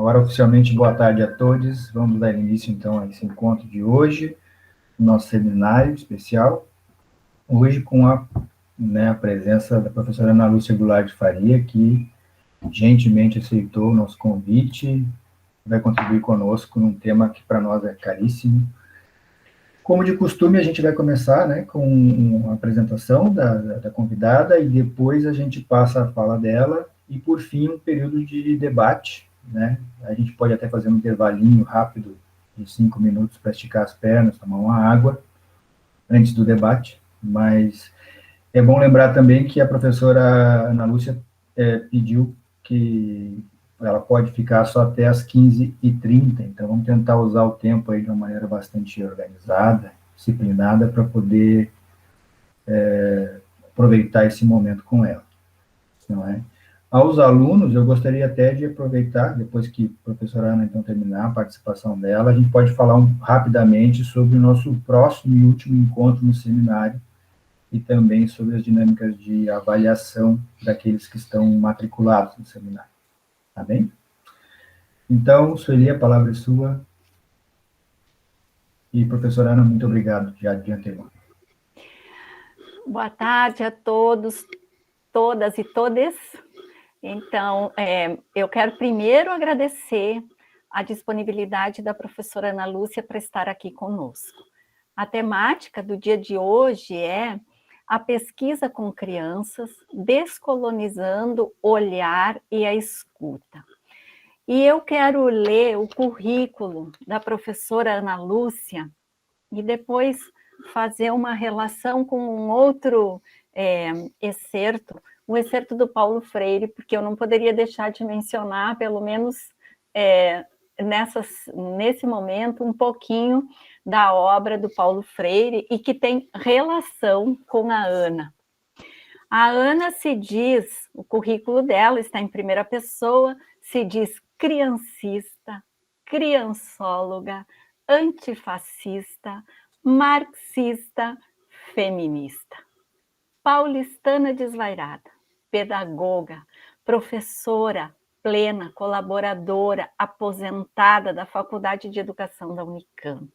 Agora, oficialmente, boa tarde a todos. Vamos dar início, então, a esse encontro de hoje, nosso seminário especial, hoje com a presença da professora Ana Lúcia Goulart de Faria, que gentilmente aceitou o nosso convite, vai contribuir conosco num tema que para nós é caríssimo. Como de costume, a gente vai começar com a apresentação da convidada e depois a gente passa a fala dela e, por fim, um período de debate. A gente pode até fazer um intervalinho rápido de 5 minutos para esticar as pernas, tomar uma água antes do debate, mas é bom lembrar também que a professora Ana Lúcia pediu que ela pode ficar só até as 15h30, então vamos tentar usar o tempo aí de uma maneira bastante organizada, disciplinada, para poder aproveitar esse momento com ela, não é? Aos alunos, eu gostaria até de aproveitar, depois que a professora Ana então terminar a participação dela, a gente pode falar rapidamente sobre o nosso próximo e último encontro no seminário, e também sobre as dinâmicas de avaliação daqueles que estão matriculados no seminário. Tá bem? Então, Sueli, a palavra é sua. E, professora Ana, muito obrigado já de antemão. Boa tarde a todos, todas e todes. Então, eu quero primeiro agradecer a disponibilidade da professora Ana Lúcia para estar aqui conosco. A temática do dia de hoje é a pesquisa com crianças, descolonizando o olhar e a escuta. E eu quero ler o currículo da professora Ana Lúcia e depois fazer uma relação com um outro excerto, o excerto do Paulo Freire, porque eu não poderia deixar de mencionar, pelo menos nesse momento, um pouquinho da obra do Paulo Freire e que tem relação com a Ana. A Ana se diz, o currículo dela está em primeira pessoa, se diz criancista, criançóloga, antifascista, marxista, feminista. Paulistana desvairada, pedagoga, professora plena, colaboradora, aposentada da Faculdade de Educação da Unicamp.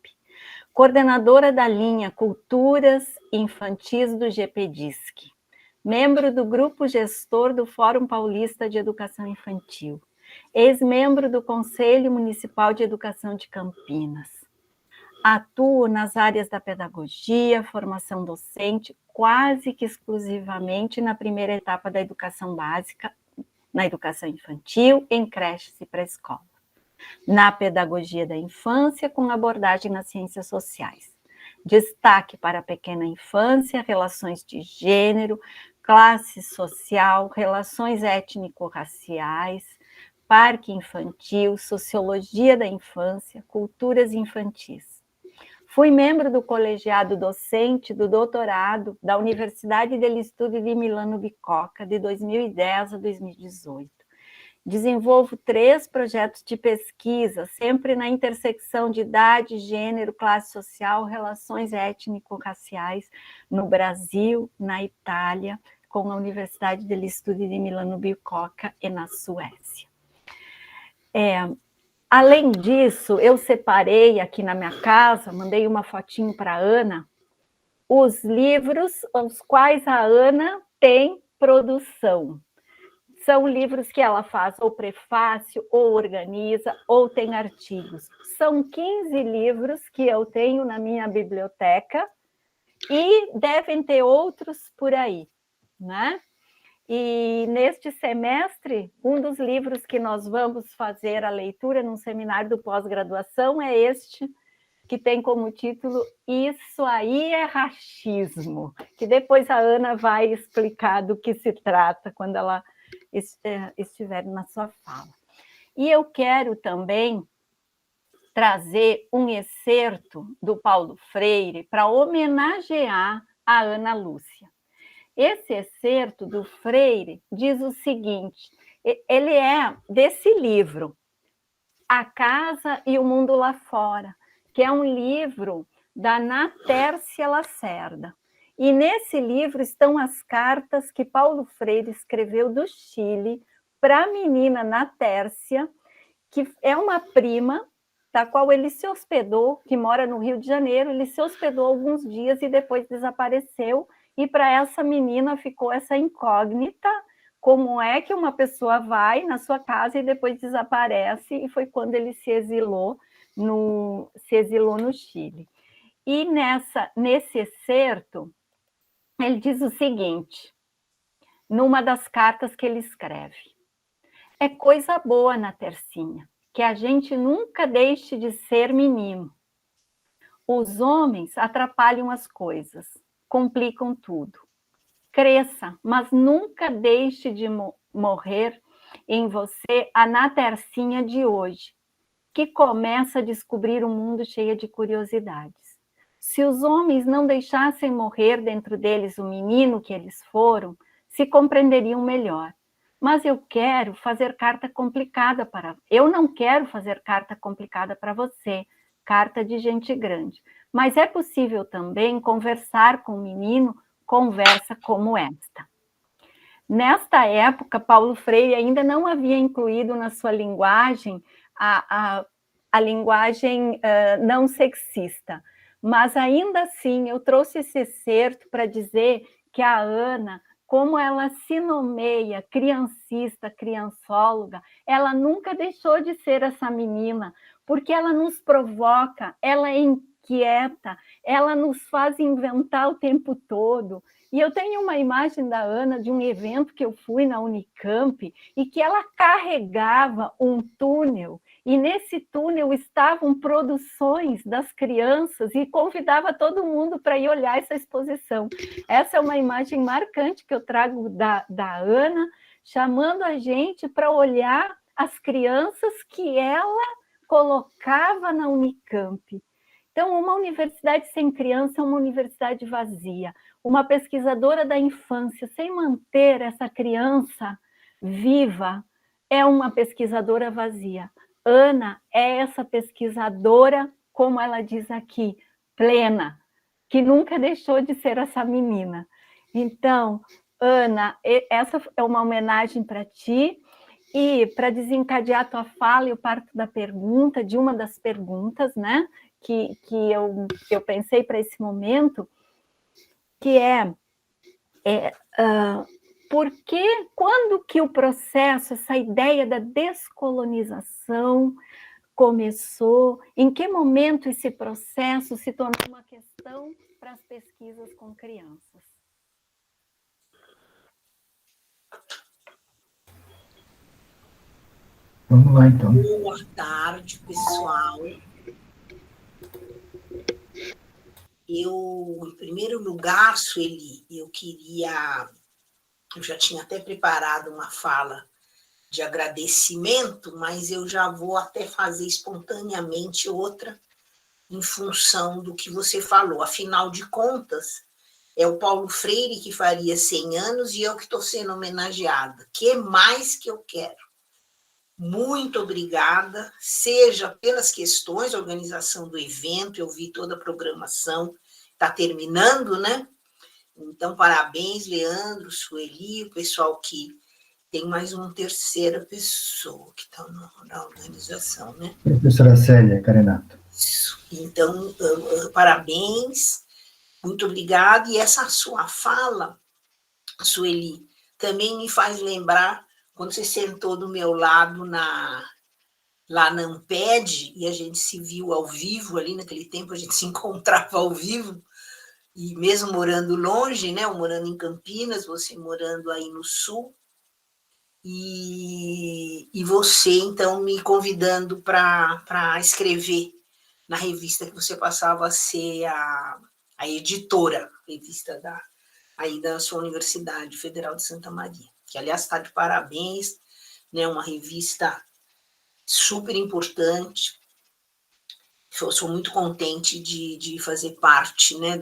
Coordenadora da linha Culturas Infantis do GPDisc. Membro do grupo gestor do Fórum Paulista de Educação Infantil. Ex-membro do Conselho Municipal de Educação de Campinas. Atuo nas áreas da pedagogia, formação docente, quase que exclusivamente na primeira etapa da educação básica, na educação infantil, em creches e pré-escola. Na pedagogia da infância, com abordagem nas ciências sociais. Destaque para a pequena infância, relações de gênero, classe social, relações étnico-raciais, parque infantil, sociologia da infância, culturas infantis. Fui membro do colegiado docente do doutorado da Universidade degli Studi di Milano Bicocca, de 2010 a 2018. Desenvolvo 3 projetos de pesquisa, sempre na intersecção de idade, gênero, classe social, relações étnico-raciais, no Brasil, na Itália, com a Universidade degli Studi di Milano Bicocca e na Suécia. Além disso, eu separei aqui na minha casa, mandei uma fotinho para a Ana, os livros aos quais a Ana tem produção. São livros que ela faz ou prefácio, ou organiza, ou tem artigos. São 15 livros que eu tenho na minha biblioteca e devem ter outros por aí, né? E neste semestre, um dos livros que nós vamos fazer a leitura num seminário do pós-graduação é este, que tem como título Isso aí é racismo, que depois a Ana vai explicar do que se trata quando ela estiver na sua fala. E eu quero também trazer um excerto do Paulo Freire para homenagear a Ana Lúcia. Esse excerto do Freire diz o seguinte, ele é desse livro, A Casa e o Mundo Lá Fora, que é um livro da Natércia Lacerda. E nesse livro estão as cartas que Paulo Freire escreveu do Chile para a menina Natércia, que é uma prima da qual ele se hospedou, que mora no Rio de Janeiro, ele se hospedou alguns dias e depois desapareceu, e para essa menina ficou essa incógnita, como é que uma pessoa vai na sua casa e depois desaparece, e foi quando ele se exilou no Chile. E nesse excerto, ele diz o seguinte, numa das cartas que ele escreve: é coisa boa na Tercinha, que a gente nunca deixe de ser menino. Os homens atrapalham as coisas, complicam tudo. Cresça, mas nunca deixe de morrer em você a Natercinha de hoje, que começa a descobrir um mundo cheio de curiosidades. Se os homens não deixassem morrer dentro deles o menino que eles foram, se compreenderiam melhor. Mas eu não quero fazer carta complicada para você, carta de gente grande. Mas é possível também conversar com um menino, conversa como esta. Nesta época, Paulo Freire ainda não havia incluído na sua linguagem a linguagem não sexista, mas ainda assim eu trouxe esse excerto para dizer que a Ana, como ela se nomeia criancista, criançóloga, ela nunca deixou de ser essa menina, porque ela nos provoca, ela é inquieta, ela nos faz inventar o tempo todo. E eu tenho uma imagem da Ana de um evento que eu fui na Unicamp e que ela carregava um túnel, e nesse túnel estavam produções das crianças e convidava todo mundo para ir olhar essa exposição. Essa é uma imagem marcante que eu trago da Ana, chamando a gente para olhar as crianças que ela colocava na Unicamp. Então, uma universidade sem criança é uma universidade vazia. Uma pesquisadora da infância sem manter essa criança viva é uma pesquisadora vazia. Ana é essa pesquisadora, como ela diz aqui, plena, que nunca deixou de ser essa menina. Então, Ana, essa é uma homenagem para ti. E para desencadear a tua fala, eu parto da pergunta, de uma das perguntas, né, que eu pensei para esse momento, que quando que o processo, essa ideia da descolonização começou, em que momento esse processo se tornou uma questão para as pesquisas com crianças? Vamos lá, então. Boa tarde, pessoal. Eu, em primeiro lugar, Sueli, eu já tinha até preparado uma fala de agradecimento, mas eu já vou até fazer espontaneamente outra em função do que você falou. Afinal de contas, é o Paulo Freire que faria 100 anos e eu que estou sendo homenageada. Que mais que eu quero? Muito obrigada, seja pelas questões, a organização do evento, eu vi toda a programação, está terminando, né? Então, parabéns, Leandro, Sueli, o pessoal que tem mais uma terceira pessoa que está na organização, né? Professora Célia Carenato. Isso. Então, parabéns, muito obrigada. E essa sua fala, Sueli, também me faz lembrar quando você sentou do meu lado lá na Amped, e a gente se viu ao vivo ali, naquele tempo a gente se encontrava ao vivo, e mesmo morando longe, né, eu morando em Campinas, você morando aí no Sul, e você, então, me convidando para escrever na revista que você passava a ser a editora, revista aí da sua Universidade Federal de Santa Maria, que, aliás, está de parabéns, né, uma revista super importante. Eu sou muito contente de fazer parte, né,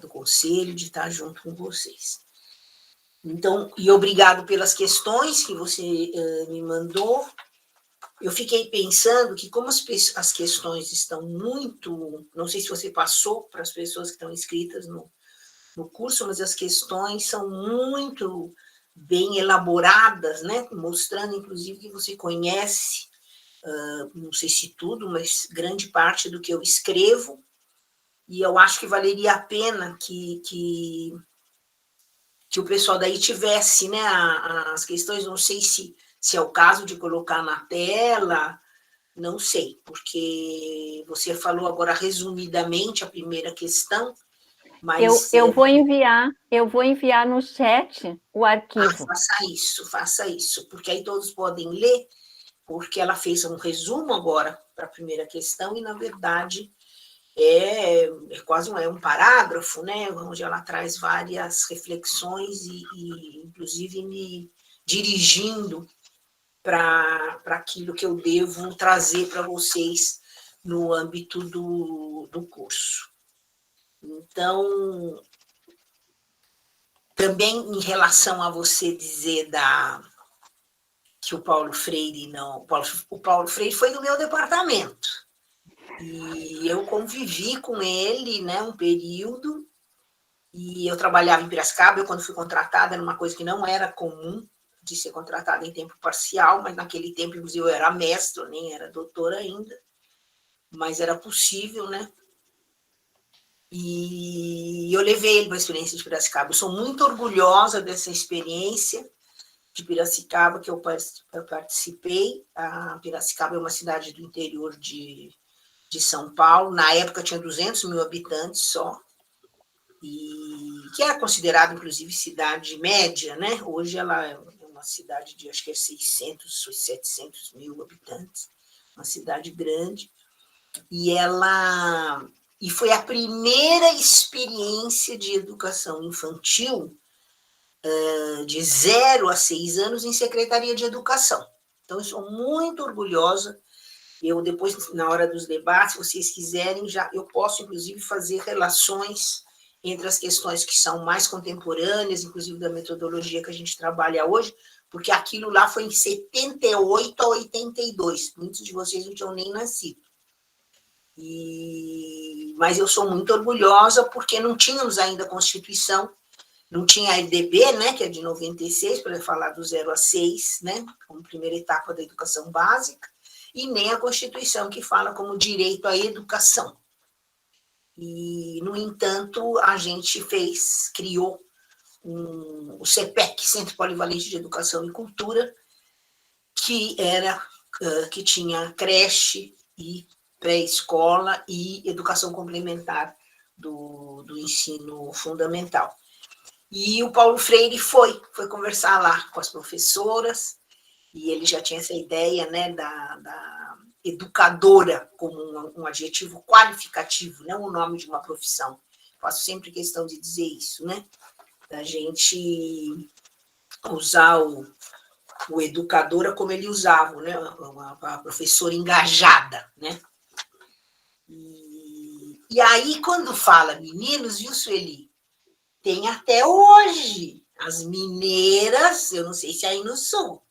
do conselho, de estar junto com vocês. Então, e obrigado pelas questões que você me mandou. Eu fiquei pensando que como as questões estão muito... Não sei se você passou para as pessoas que estão inscritas no curso, mas as questões são muito bem elaboradas, né? Mostrando, inclusive, que você conhece não sei se tudo, mas grande parte do que eu escrevo, e eu acho que valeria a pena que o pessoal daí tivesse, né, as questões, não sei se é o caso de colocar na tela, não sei, porque você falou agora resumidamente a primeira questão, mas... Eu vou enviar no chat o arquivo. Faça isso, porque aí todos podem ler, porque ela fez um resumo agora para a primeira questão, e, na verdade, quase um parágrafo, né, onde ela traz várias reflexões e inclusive, me dirigindo para aquilo que eu devo trazer para vocês no âmbito do curso. Então, também em relação a você dizer que o Paulo Freire não... O Paulo Freire foi do meu departamento, e eu convivi com ele, né, um período, e eu trabalhava em Piracicaba. Eu, quando fui contratada, era uma coisa que não era comum, de ser contratada em tempo parcial, mas naquele tempo, inclusive, eu era mestre, nem era doutora ainda, mas era possível, né? E eu levei ele para a experiência de Piracicaba. Eu sou muito orgulhosa dessa experiência de Piracicaba, que eu participei. A Piracicaba é uma cidade do interior de São Paulo. Na época tinha 200 mil habitantes só, e que era considerada, inclusive, cidade média, né? Hoje ela é uma cidade de, acho que 600 ou 700 mil habitantes, uma cidade grande, e foi a primeira experiência de educação infantil de 0 a 6 anos em Secretaria de Educação. Então, eu sou muito orgulhosa. Eu, depois, na hora dos debates, se vocês quiserem, eu posso, inclusive, fazer relações entre as questões que são mais contemporâneas, inclusive da metodologia que a gente trabalha hoje, porque aquilo lá foi em 78 a 82. Muitos de vocês não tinham nem nascido. Mas eu sou muito orgulhosa, porque não tínhamos ainda Constituição, não tinha a EDB, né, que é de 96, para falar do 0 a 6, né, como primeira etapa da educação básica, e nem a Constituição, que fala como direito à educação. E, no entanto, a gente criou o CPEC, Centro Polivalente de Educação e Cultura, que tinha creche e pré-escola e educação complementar do ensino fundamental. E o Paulo Freire foi conversar lá com as professoras, e ele já tinha essa ideia, né, da educadora como um adjetivo qualificativo, não o nome de uma profissão. Faço sempre questão de dizer isso, né? Da gente usar o educadora como ele usava, né? Uma professora engajada, né? E aí, quando fala meninos, viu, Sueli? Tem até hoje as mineiras, eu não sei se é aí no sul,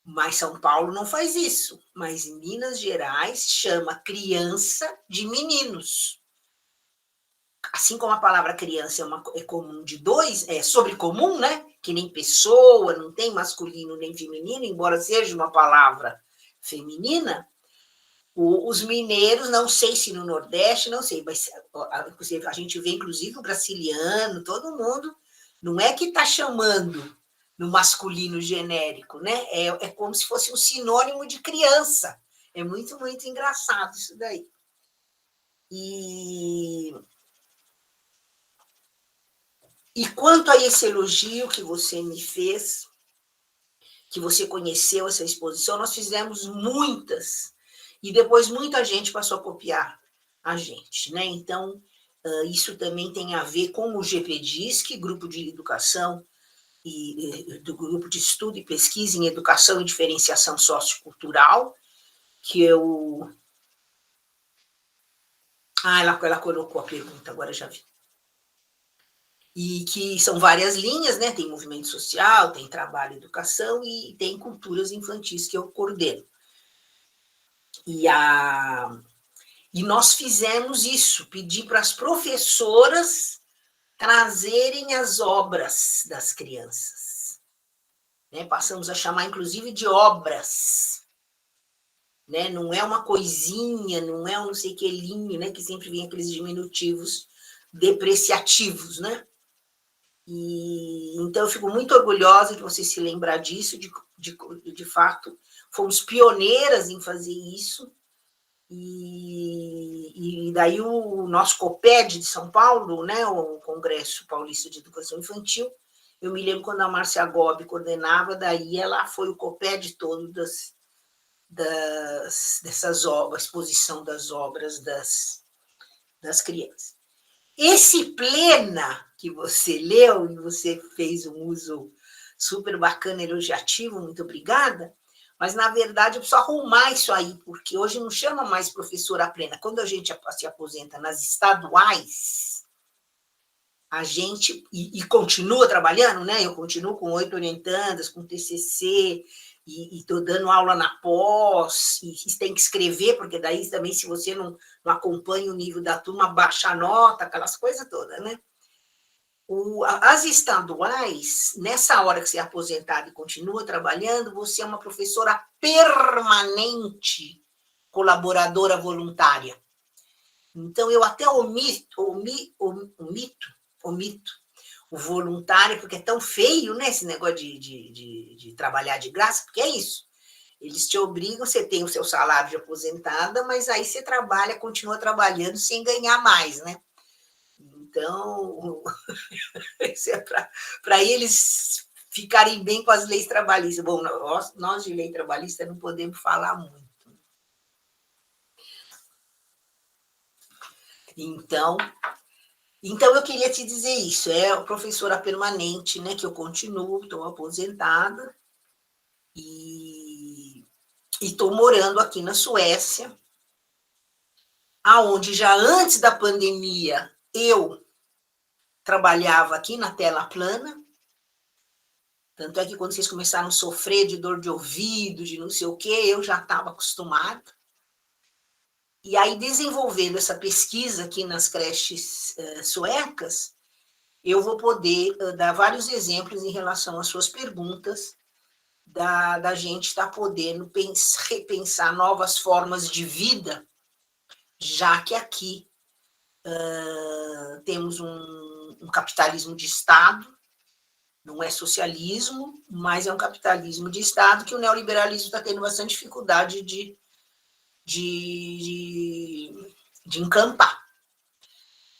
mas São Paulo não faz isso. Mas em Minas Gerais chama criança de meninos. Assim como a palavra criança é comum de dois, é sobrecomum, né? Que nem pessoa, não tem masculino nem feminino, embora seja uma palavra feminina. Os mineiros, não sei se no Nordeste, não sei, mas a gente vê, inclusive, o brasiliano, todo mundo, não é que está chamando no masculino genérico, né? É como se fosse um sinônimo de criança. É muito, muito engraçado isso daí. E quanto a esse elogio que você me fez, que você conheceu essa exposição, nós fizemos muitas, e depois muita gente passou a copiar a gente, né? Então, isso também tem a ver com o GPDISC, Grupo de Educação, e do Grupo de Estudo e Pesquisa em Educação e Diferenciação Sociocultural, que eu... ela colocou a pergunta, agora já vi. E que são várias linhas, né? Tem movimento social, tem trabalho e educação, e tem culturas infantis que eu coordeno. E nós fizemos isso, pedi para as professoras trazerem as obras das crianças. Né? Passamos a chamar, inclusive, de obras. né? Não é uma coisinha, não é um não sei quelinho, né? Que sempre vem aqueles diminutivos depreciativos, né? E então eu fico muito orgulhosa de você se lembrar disso, de fato, fomos pioneiras em fazer isso. E daí o nosso COPED de São Paulo, né, o Congresso Paulista de Educação Infantil, eu me lembro quando a Márcia Gobi coordenava, daí ela foi o COPED todo dessas obras, exposição das obras das crianças. Esse Plena que você leu, e você fez um uso super bacana, elogiativo, muito obrigada, mas, na verdade, eu preciso arrumar isso aí, porque hoje não chama mais professora plena. Quando a gente se aposenta nas estaduais, a gente, e continua trabalhando, né? Eu continuo com 8 orientandas, com TCC, e estou dando aula na pós, e tem que escrever, porque daí também, se você não acompanha o nível da turma, baixa a nota, aquelas coisas todas, né? As estaduais, nessa hora que você é aposentado e continua trabalhando, você é uma professora permanente, colaboradora voluntária. Então, eu até omito o voluntário, porque é tão feio, né, esse negócio de trabalhar de graça, porque é isso. Eles te obrigam, você tem o seu salário de aposentada, mas aí você trabalha, continua trabalhando sem ganhar mais, né? Então, isso é para eles ficarem bem com as leis trabalhistas. Bom, nós de lei trabalhista não podemos falar muito. Então eu queria te dizer isso, é professora permanente, né, que eu continuo, estou aposentada e estou morando aqui na Suécia, aonde já antes da pandemia eu trabalhava aqui na tela plana. Tanto é que quando vocês começaram a sofrer de dor de ouvido, de não sei o quê, eu já estava acostumada. E aí, desenvolvendo essa pesquisa aqui nas creches suecas, eu vou poder dar vários exemplos em relação às suas perguntas, da gente estar podendo repensar novas formas de vida, já que aqui temos um capitalismo de Estado. Não é socialismo, mas é um capitalismo de Estado que o neoliberalismo está tendo bastante dificuldade de encampar.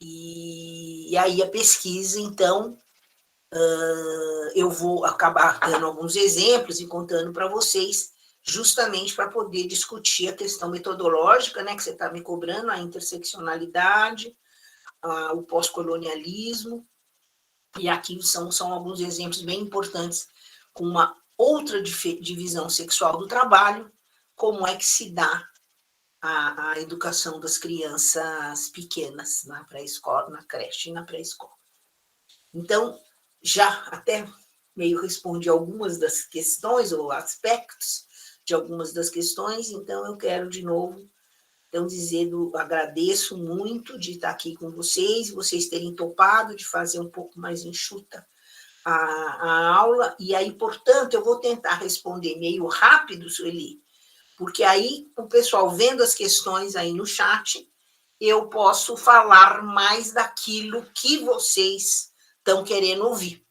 E aí a pesquisa, então, eu vou acabar dando alguns exemplos e contando para vocês, justamente para poder discutir a questão metodológica, né, que você está me cobrando, a interseccionalidade, o pós-colonialismo. E aqui são alguns exemplos bem importantes, com uma outra divisão sexual do trabalho, como é que se dá a educação das crianças pequenas na pré-escola, na creche e na pré-escola. Então, já até meio respondi algumas das questões, ou aspectos de algumas das questões, então eu quero de novo agradeço muito de estar aqui com vocês terem topado de fazer um pouco mais enxuta a aula, e aí, portanto, eu vou tentar responder meio rápido, Sueli, porque aí o pessoal vendo as questões aí no chat, eu posso falar mais daquilo que vocês estão querendo ouvir,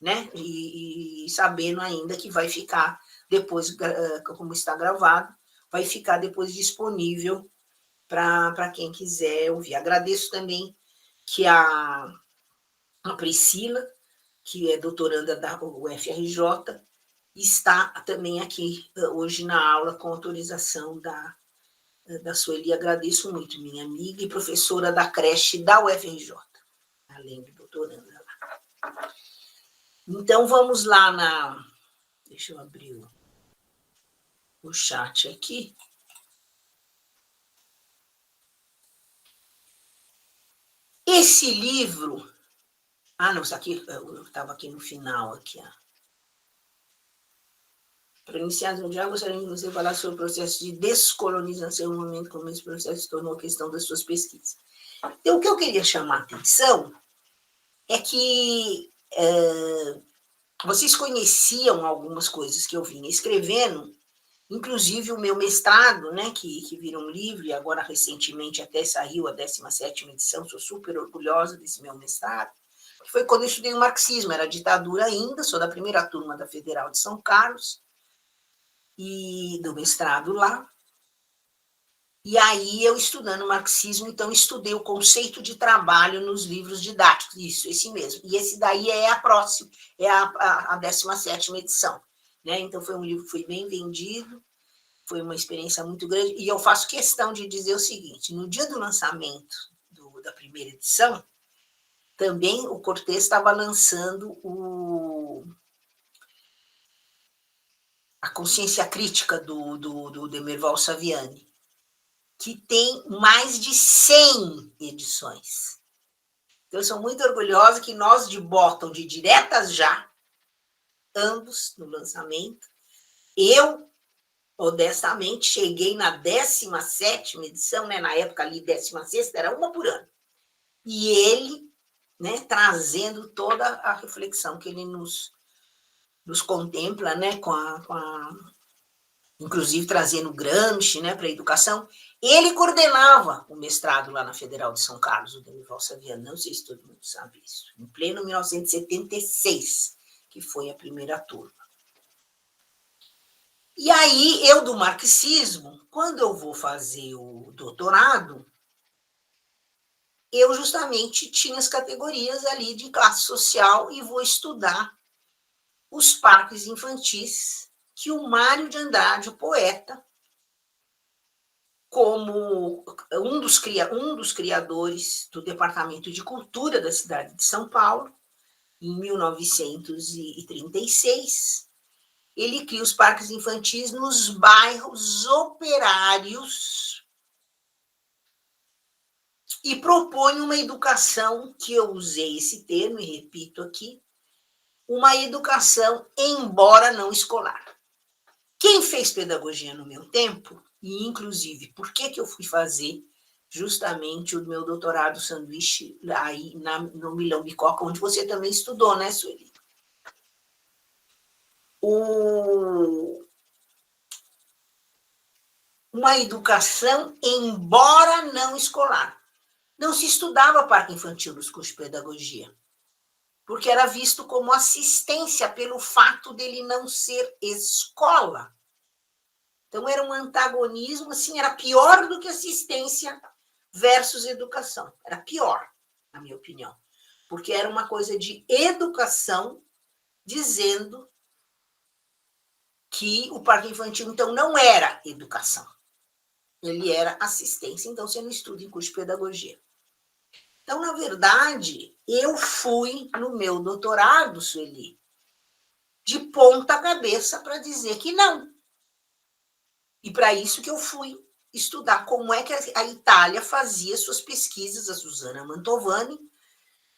né? E sabendo ainda que vai ficar depois, como está gravado, vai ficar depois disponível para quem quiser ouvir. Agradeço também que a Priscila, que é doutoranda da UFRJ, está também aqui hoje na aula com autorização da Sueli. Agradeço muito, minha amiga e professora da creche da UFRJ, além de doutoranda lá. Então, vamos lá deixa eu abrir o chat aqui. Esse livro... não, isso aqui, eu estava aqui no final. Aqui, Para iniciar o diálogo, gostaria de você falar sobre o processo de descolonização, no momento como esse processo se tornou a questão das suas pesquisas. Então, o que eu queria chamar a atenção é que vocês conheciam algumas coisas que eu vinha escrevendo, Inclusive, o meu mestrado, né, que vira um livro, e agora recentemente até saiu a 17ª edição, sou super orgulhosa desse meu mestrado, que foi quando eu estudei o marxismo, era ditadura ainda, sou da primeira turma da Federal de São Carlos, e do mestrado lá. E aí, eu estudando marxismo, então estudei o conceito de trabalho nos livros didáticos, isso, esse mesmo. E esse daí é a próxima, é a 17ª edição. Né? Então, foi um livro que foi bem vendido, foi uma experiência muito grande, e eu faço questão de dizer o seguinte, no dia do lançamento da primeira edição, também o Cortez estava lançando a consciência crítica do Demerval Saviani, que tem mais de 100 edições. Então, eu sou muito orgulhosa que nós, de Bottom, de Diretas Já, ambos no lançamento, eu, modestamente, cheguei na 17ª edição, né, na época ali, 16ª, era uma por ano. E ele, né, trazendo toda a reflexão que ele nos contempla, né, inclusive trazendo Gramsci, né, para a educação. Ele coordenava o mestrado lá na Federal de São Carlos, o Demerval Saviani, não sei se todo mundo sabe isso, em pleno 1976, que foi a primeira turma. E aí, eu do marxismo, quando eu vou fazer o doutorado, eu justamente tinha as categorias ali de classe social e vou estudar os parques infantis que o Mário de Andrade, o poeta, como um dos criadores do Departamento de Cultura da cidade de São Paulo, em 1936, ele cria os parques infantis nos bairros operários e propõe uma educação, que eu usei esse termo e repito aqui, uma educação embora não escolar. Quem fez pedagogia no meu tempo, e inclusive por que eu fui fazer justamente o meu doutorado sanduíche aí no Milão Bicoca, onde você também estudou, né, Sueli? Uma educação embora não escolar. Não se estudava parque infantil nos cursos de pedagogia, porque era visto como assistência pelo fato dele não ser escola. Então, era um antagonismo, assim, era pior do que assistência versus educação. Era pior, na minha opinião, porque era uma coisa de educação dizendo que o parque infantil, então, não era educação. Ele era assistência, então você não estuda em curso de pedagogia. Então, na verdade, eu fui no meu doutorado, Sueli, de ponta cabeça para dizer que não. E para isso que eu fui estudar como é que a Itália fazia suas pesquisas, a Susana Mantovani,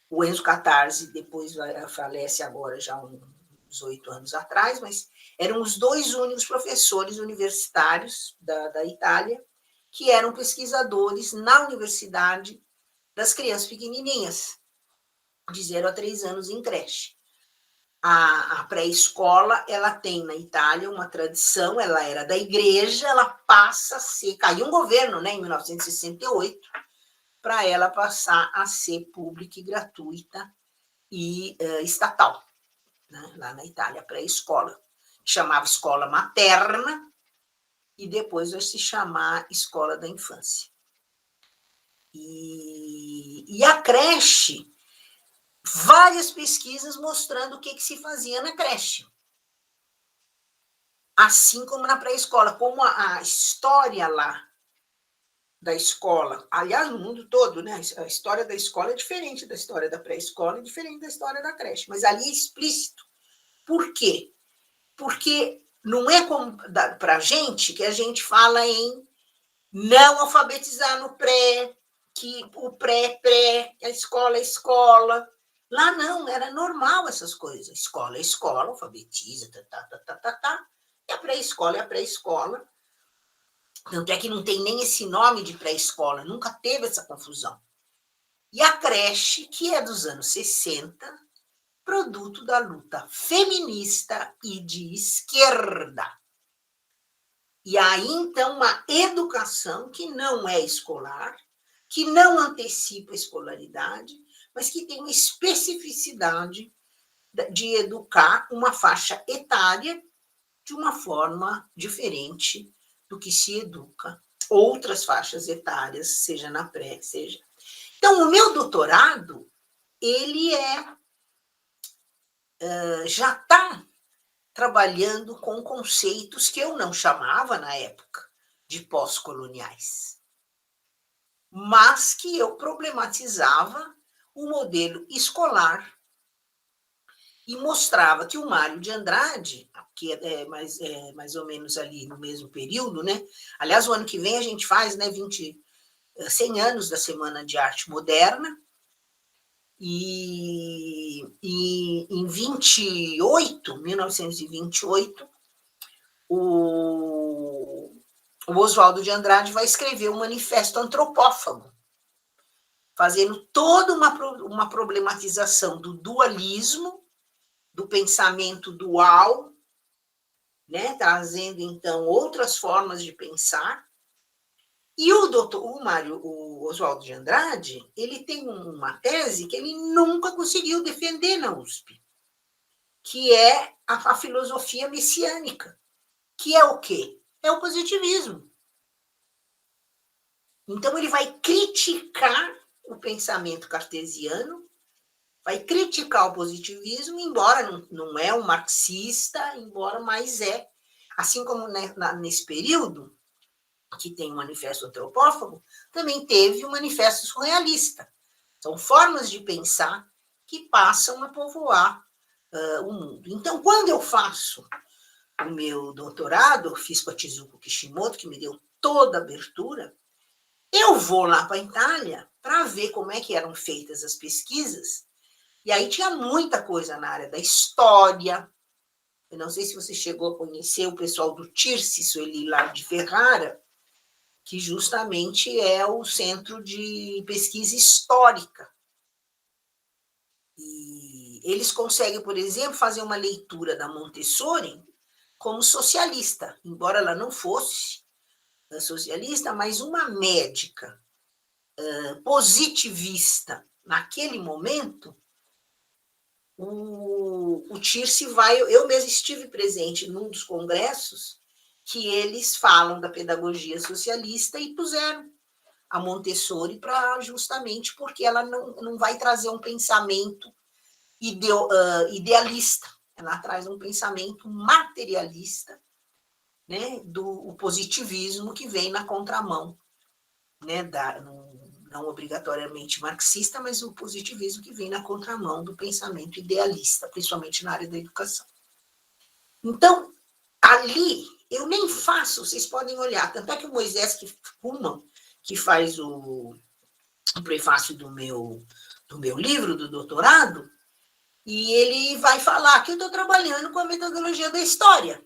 o Enzo Catarzi depois falece agora já uns 8 anos atrás, mas eram os 2 únicos professores universitários da Itália que eram pesquisadores na universidade das crianças pequenininhas, de 0 a 3 anos em creche. A pré-escola, ela tem na Itália uma tradição, ela era da igreja, ela passa a ser, caiu um governo, né, em 1968, para ela passar a ser pública e gratuita e estatal, né, lá na Itália, a pré-escola. Chamava escola materna e depois vai se chamar escola da infância. E a creche, várias pesquisas mostrando o que se fazia na creche. Assim como na pré-escola, como a história lá da escola, aliás, no mundo todo, né? A história da escola é diferente da história da pré-escola, é diferente da história da creche, mas ali é explícito. Por quê? Porque não é como para a gente que a gente fala em não alfabetizar no pré, que o pré, a escola é escola. Lá não, era normal essas coisas. Escola é escola, alfabetiza, e a pré-escola é a pré-escola. Tanto é que não tem nem esse nome de pré-escola, nunca teve essa confusão. E a creche, que é dos anos 60, produto da luta feminista e de esquerda. E aí, então, uma educação que não é escolar, que não antecipa a escolaridade, mas que tem uma especificidade de educar uma faixa etária de uma forma diferente do que se educa outras faixas etárias, seja na pré, seja... Então, o meu doutorado, ele já está trabalhando com conceitos que eu não chamava, na época, de pós-coloniais, mas que eu problematizava o modelo escolar e mostrava que o Mário de Andrade, que é mais ou menos ali no mesmo período, né? Aliás, o ano que vem a gente faz, né, 100 anos da Semana de Arte Moderna, e em 1928, o Oswaldo de Andrade vai escrever o Manifesto Antropófago, fazendo toda uma problematização do dualismo, do pensamento dual, né, trazendo, então, outras formas de pensar. E o Oswaldo de Andrade, ele tem uma tese que ele nunca conseguiu defender na USP, que é a filosofia messiânica, que é o quê? É o positivismo. Então, ele vai criticar o pensamento cartesiano, vai criticar o positivismo, embora não é um marxista, embora, mas é, assim como nesse período, que tem o Manifesto Antropófago, também teve o Manifesto Surrealista. São formas de pensar que passam a povoar o mundo. Então, quando eu faço o meu doutorado, eu fiz com a Tizuko Kishimoto, que me deu toda a abertura, eu vou lá para a Itália para ver como é que eram feitas as pesquisas, e aí tinha muita coisa na área da história. Eu não sei se você chegou a conhecer o pessoal do Tirsi Sueli lá de Ferrara, que justamente é o centro de pesquisa histórica. E eles conseguem, por exemplo, fazer uma leitura da Montessori como socialista, embora ela não fosse socialista, mas uma médica positivista naquele momento. O Tirsi vai... Eu mesmo estive presente num dos congressos que eles falam da pedagogia socialista e puseram a Montessori justamente porque ela não vai trazer um pensamento idealista, ela traz um pensamento materialista, né, do positivismo que vem na contramão, né, não obrigatoriamente marxista, mas o positivismo que vem na contramão do pensamento idealista, principalmente na área da educação. Então, ali, eu nem faço, vocês podem olhar, tanto é que o Moisés Kuhlmann, que faz o prefácio do meu livro, do doutorado, e ele vai falar que eu estou trabalhando com a metodologia da história.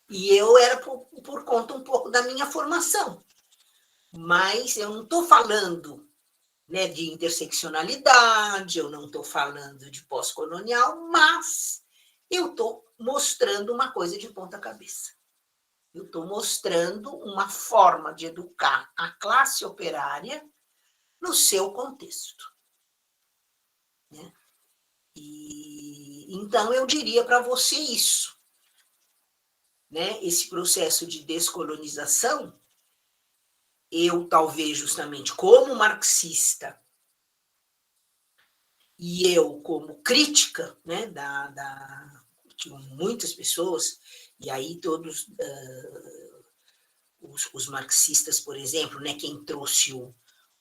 E eu era por conta um pouco da minha formação. Mas eu não estou falando, né, de interseccionalidade, eu não estou falando de pós-colonial, mas eu estou mostrando uma coisa de ponta cabeça. Eu estou mostrando uma forma de educar a classe operária no seu contexto. Né? Então, eu diria para você isso. Né? Esse processo de descolonização, eu talvez justamente como marxista e eu como crítica, né, de muitas pessoas, e aí todos os marxistas, por exemplo, né, quem trouxe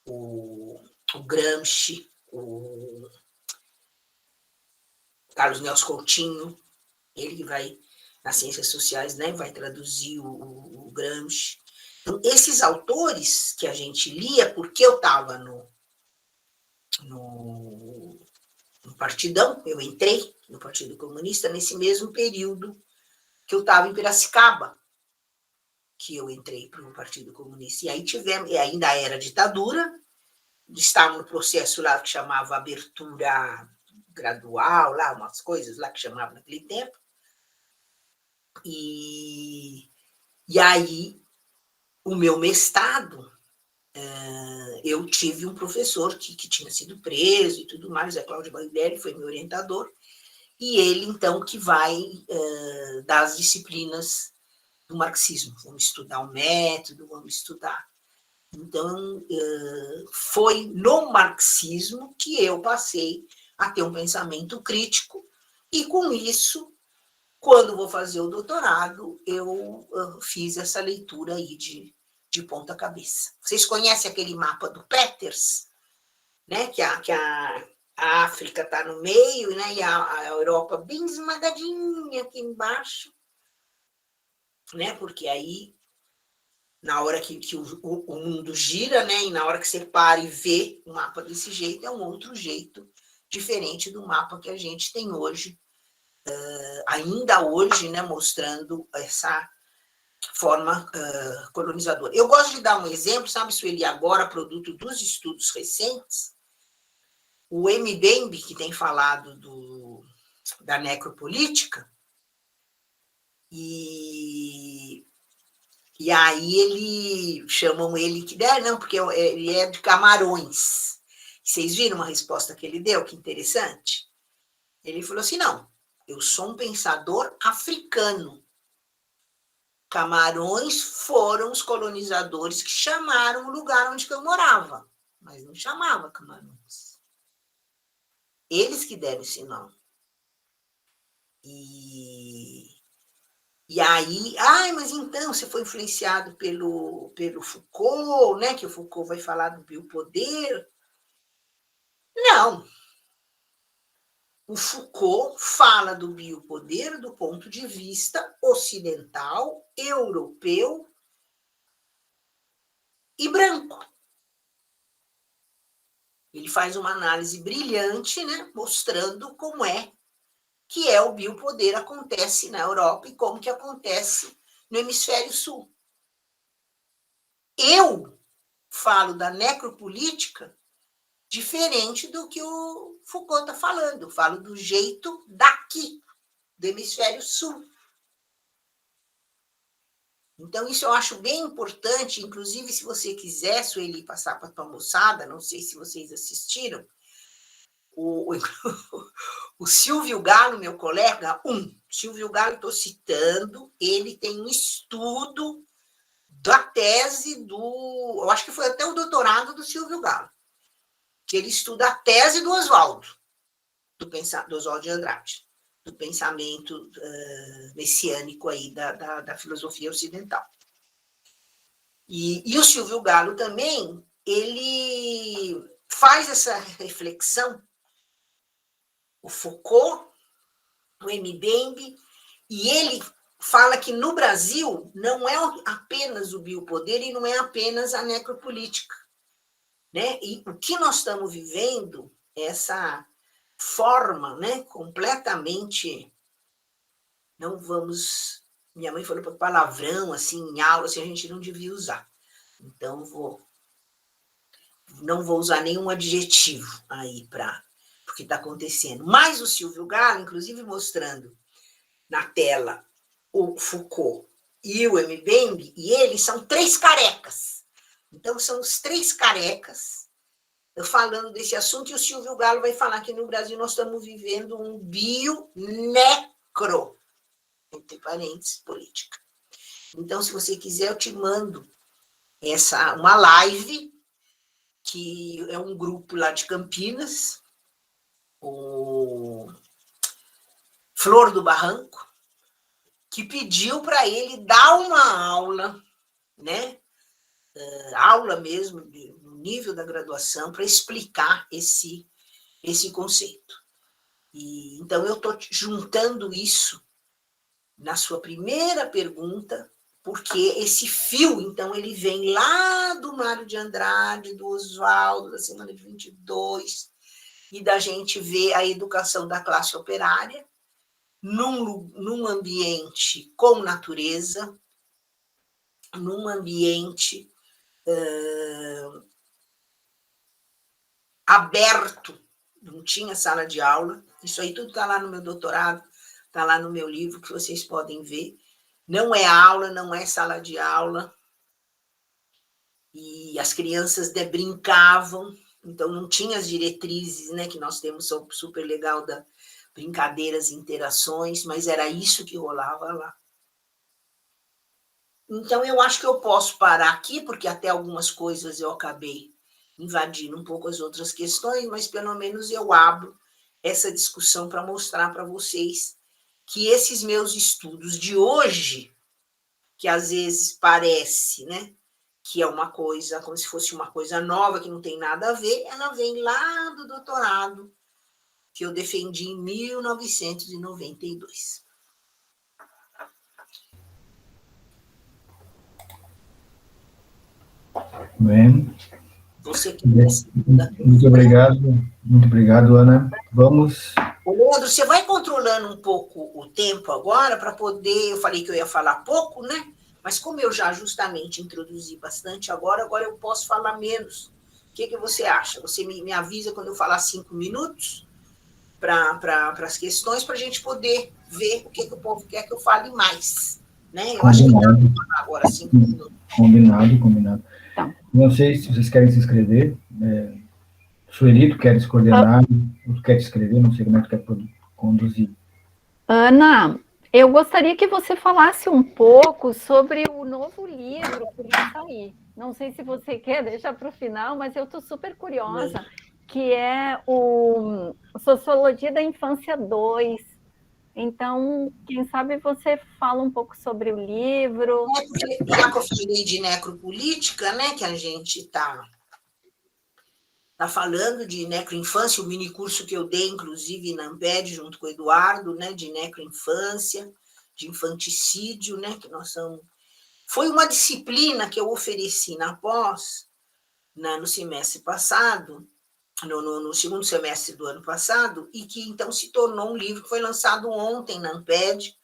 o Gramsci, o Carlos Nelson Coutinho, ele que vai, nas ciências sociais, né, vai traduzir o Gramsci. Então, esses autores que a gente lia, porque eu estava no Partidão, eu entrei no Partido Comunista nesse mesmo período que eu estava em Piracicaba, que eu entrei para o Partido Comunista. E aí tivemos, e ainda era ditadura, estava no processo lá que chamava abertura gradual, lá umas coisas lá que chamavam naquele tempo. E aí, o meu mestrado, eu tive um professor que tinha sido preso e tudo mais, o Cláudio Baglieri foi meu orientador, e ele, então, que vai dar as disciplinas do marxismo. Vamos estudar o método, vamos estudar. Então, foi no marxismo que eu passei a ter um pensamento crítico, e com isso, quando vou fazer o doutorado, eu fiz essa leitura aí de ponta cabeça. Vocês conhecem aquele mapa do Peters, né? Que a África está no meio, né? E a Europa bem esmagadinha aqui embaixo, né? Porque aí, na hora que o mundo gira, né? E na hora que você para e vê o mapa desse jeito, é um outro jeito diferente do mapa que a gente tem hoje, ainda hoje, né? Mostrando essa forma colonizadora. Eu gosto de dar um exemplo, sabe, Sueli, agora, produto dos estudos recentes, o Mbembe, que tem falado da necropolítica, e aí chamam ele que não, porque ele é de Camarões. Vocês viram uma resposta que ele deu? Que interessante. Ele falou assim, não, eu sou um pensador africano. Camarões foram os colonizadores que chamaram o lugar onde eu morava, mas não chamava Camarões. Eles que deram esse nome. E aí, mas então você foi influenciado pelo Foucault, né? Que o Foucault vai falar do biopoder. Não. O Foucault fala do biopoder do ponto de vista ocidental, europeu e branco. Ele faz uma análise brilhante, né, mostrando como que o biopoder acontece na Europa e como que acontece no hemisfério sul. Eu falo da necropolítica diferente do que o Foucault está falando. Eu falo do jeito daqui, do hemisfério sul. Então, isso eu acho bem importante, inclusive, se você quiser, Sueli, passar para a tua moçada, não sei se vocês assistiram, o Silvio Galo, meu colega, Silvio Galo, estou citando, ele tem um estudo da tese eu acho que foi até o doutorado do Silvio Galo, que ele estuda a tese do Oswaldo, do Oswaldo de Andrade, do pensamento messiânico aí da filosofia ocidental. E o Silvio Galo também, ele faz essa reflexão, o Foucault, o Mbembe, e ele fala que no Brasil não é apenas o biopoder e não é apenas a necropolítica, né? E o que nós estamos vivendo, essa forma, né, completamente, não vamos, minha mãe falou para palavrão, assim, em aula, assim, a gente não devia usar. Então, não vou usar nenhum adjetivo aí para o que está acontecendo. Mas o Silvio Galo, inclusive mostrando na tela o Foucault e o Mbembe, e eles são 3 carecas. Então, são os 3 carecas falando desse assunto, e o Silvio Galo vai falar que no Brasil nós estamos vivendo um bio-necro, entre parênteses, política. Então, se você quiser, eu te mando uma live, que é um grupo lá de Campinas, o Flor do Barranco, que pediu para ele dar uma aula, né? Aula mesmo, no nível da graduação, para explicar esse conceito. Então, eu estou juntando isso na sua primeira pergunta, porque esse fio, então, ele vem lá do Mário de Andrade, do Oswaldo, da Semana de 22, e da gente ver a educação da classe operária num ambiente com natureza, num ambiente aberto, não tinha sala de aula. Isso aí tudo está lá no meu doutorado, está lá no meu livro, que vocês podem ver. Não é aula, não é sala de aula. E as crianças brincavam, então não tinha as diretrizes, né, que nós temos super legal da brincadeiras, interações, mas era isso que rolava lá. Então, eu acho que eu posso parar aqui, porque até algumas coisas eu acabei invadindo um pouco as outras questões, mas pelo menos eu abro essa discussão para mostrar para vocês que esses meus estudos de hoje, que às vezes parece, né, que é uma coisa, como se fosse uma coisa nova, que não tem nada a ver, ela vem lá do doutorado, que eu defendi em 1992. Bem, Você que conhece. muito obrigado, Ana. Vamos. Ô, Leandro, você vai controlando um pouco o tempo agora para poder. Eu falei que eu ia falar pouco, né? Mas como eu já justamente introduzi bastante agora eu posso falar menos. O que você acha? Você me avisa quando eu falar 5 minutos para as questões, para a gente poder ver o que o povo quer que eu fale mais. Né? Eu acho que dá para falar agora 5 minutos. Combinado. Tá. Não sei se vocês querem se inscrever. Sueli, tu queres coordenar, ou tu queres escrever, não sei como é que tu quer conduzir. Ana, eu gostaria que você falasse um pouco sobre o novo livro que vai sair. Não sei se você quer deixar para o final, mas eu estou super curiosa, que é o Sociologia da Infância 2. Então, quem sabe você fala um pouco sobre o livro. Porque, já que eu falei de necropolítica, né, que a gente está falando de necroinfância, o minicurso que eu dei, inclusive, na Amped, junto com o Eduardo, né, de necroinfância, de infanticídio, né, que nós somos... Foi uma disciplina que eu ofereci na pós, no semestre passado, no segundo semestre do ano passado, e que, então, se tornou um livro que foi lançado ontem na Amped.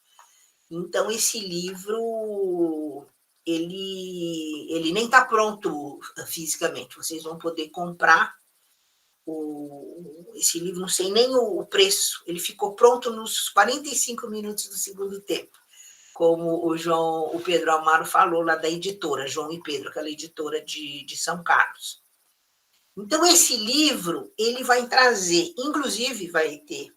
Então, esse livro, ele nem está pronto fisicamente, vocês vão poder comprar esse livro, não sei nem o preço, ele ficou pronto nos 45 minutos do segundo tempo, como o Pedro Amaro falou lá da editora, João e Pedro, aquela editora de São Carlos. Então, esse livro, ele vai trazer, inclusive vai ter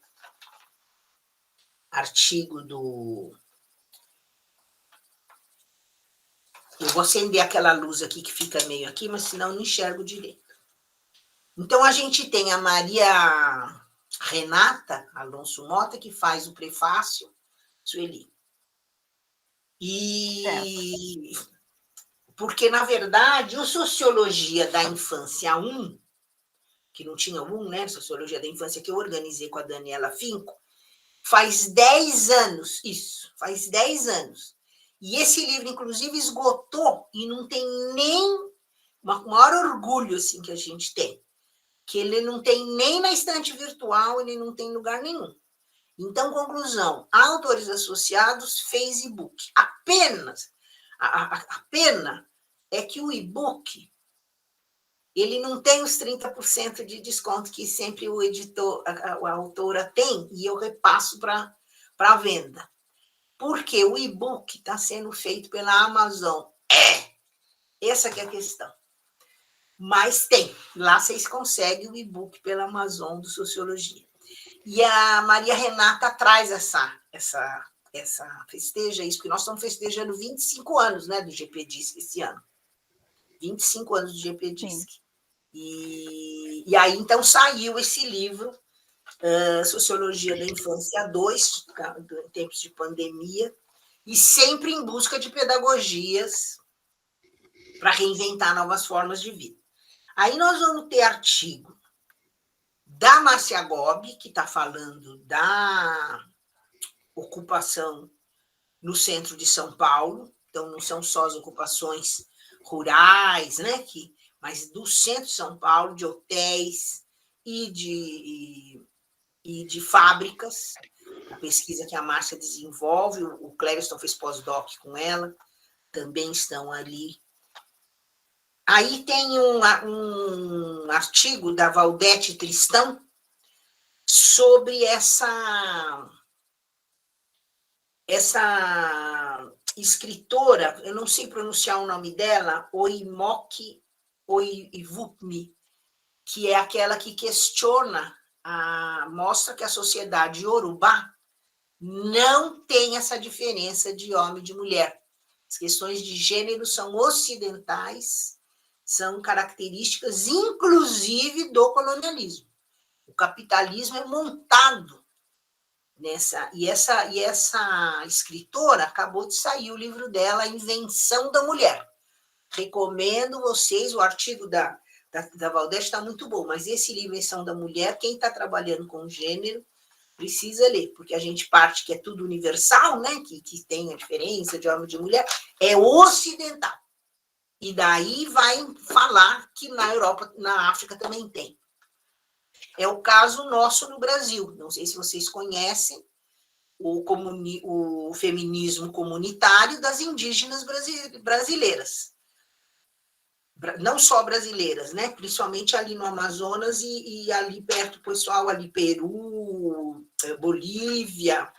artigo do... Eu vou acender aquela luz aqui que fica meio aqui, mas senão eu não enxergo direito. Então, a gente tem a Maria Renata Alonso Mota, que faz o prefácio, Sueli. E... Porque, na verdade, o Sociologia da Infância 1, que não tinha um, né? Sociologia da Infância, que eu organizei com a Daniela Finco, faz 10 anos, isso, faz 10 anos. E esse livro, inclusive, esgotou, e não tem nem o maior orgulho assim, que a gente tem, que ele não tem nem na estante virtual, ele não tem em lugar nenhum. Então, conclusão, autores associados fez e-book. Apenas, a pena é que o e-book, ele não tem os 30% de desconto que sempre o editor, a autora tem, e eu repasso para a venda. Porque o e-book está sendo feito pela Amazon. Essa que é a questão. Mas tem. Lá vocês conseguem o e-book pela Amazon do Sociologia. E a Maria Renata traz essa festeja isso, porque nós estamos festejando 25 anos, né, do GP Disc esse ano. 25 anos do GP Disc. E aí, então, saiu esse livro, Sociologia da Infância 2, em tempos de pandemia, e sempre em busca de pedagogias para reinventar novas formas de vida. Aí nós vamos ter artigo da Márcia Gobi, que está falando da ocupação no centro de São Paulo, então não são só as ocupações rurais, né, mas do centro de São Paulo, de hotéis e de fábricas, a pesquisa que a Márcia desenvolve, o Clériston fez pós-doc com ela, também estão ali. Aí tem um artigo da Valdete Tristão sobre essa escritora, eu não sei pronunciar o nome dela, Oimoki Oivupmi, que é aquela que questiona, mostra que a sociedade iorubá não tem essa diferença de homem e de mulher. As questões de gênero são ocidentais, são características, inclusive, do colonialismo. O capitalismo é montado nessa... E essa escritora acabou de sair o livro dela, A Invenção da Mulher. Recomendo vocês, o artigo da Valdete está muito bom, mas esse livro, Invenção da Mulher, quem está trabalhando com gênero, precisa ler, porque a gente parte que é tudo universal, né? Que tem a diferença de homem e de mulher, é ocidental. E daí vai falar que na Europa, na África também tem. É o caso nosso no Brasil. Não sei se vocês conhecem o feminismo comunitário das indígenas brasileiras. Não só brasileiras, né? Principalmente ali no Amazonas e ali perto, pessoal, ali Peru, Bolívia.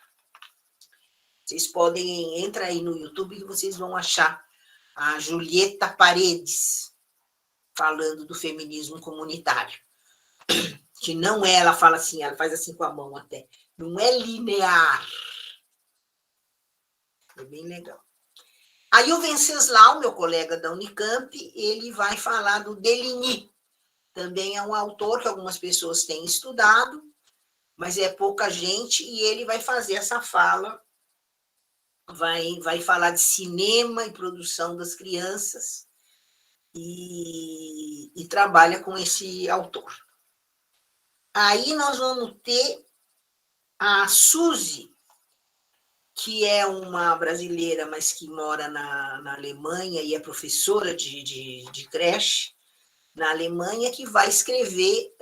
Vocês podem entrar aí no YouTube e vocês vão achar a Julieta Paredes falando do feminismo comunitário. Que não é, ela fala assim, ela faz assim com a mão até, não é linear. É bem legal. Aí o Venceslau, meu colega da Unicamp, ele vai falar do Deligny. Também é um autor que algumas pessoas têm estudado, mas é pouca gente, e ele vai fazer essa fala, vai falar de cinema e produção das crianças, e trabalha com esse autor. Aí nós vamos ter a Suzy, que é uma brasileira, mas que mora na Alemanha e é professora de creche na Alemanha, que vai escrever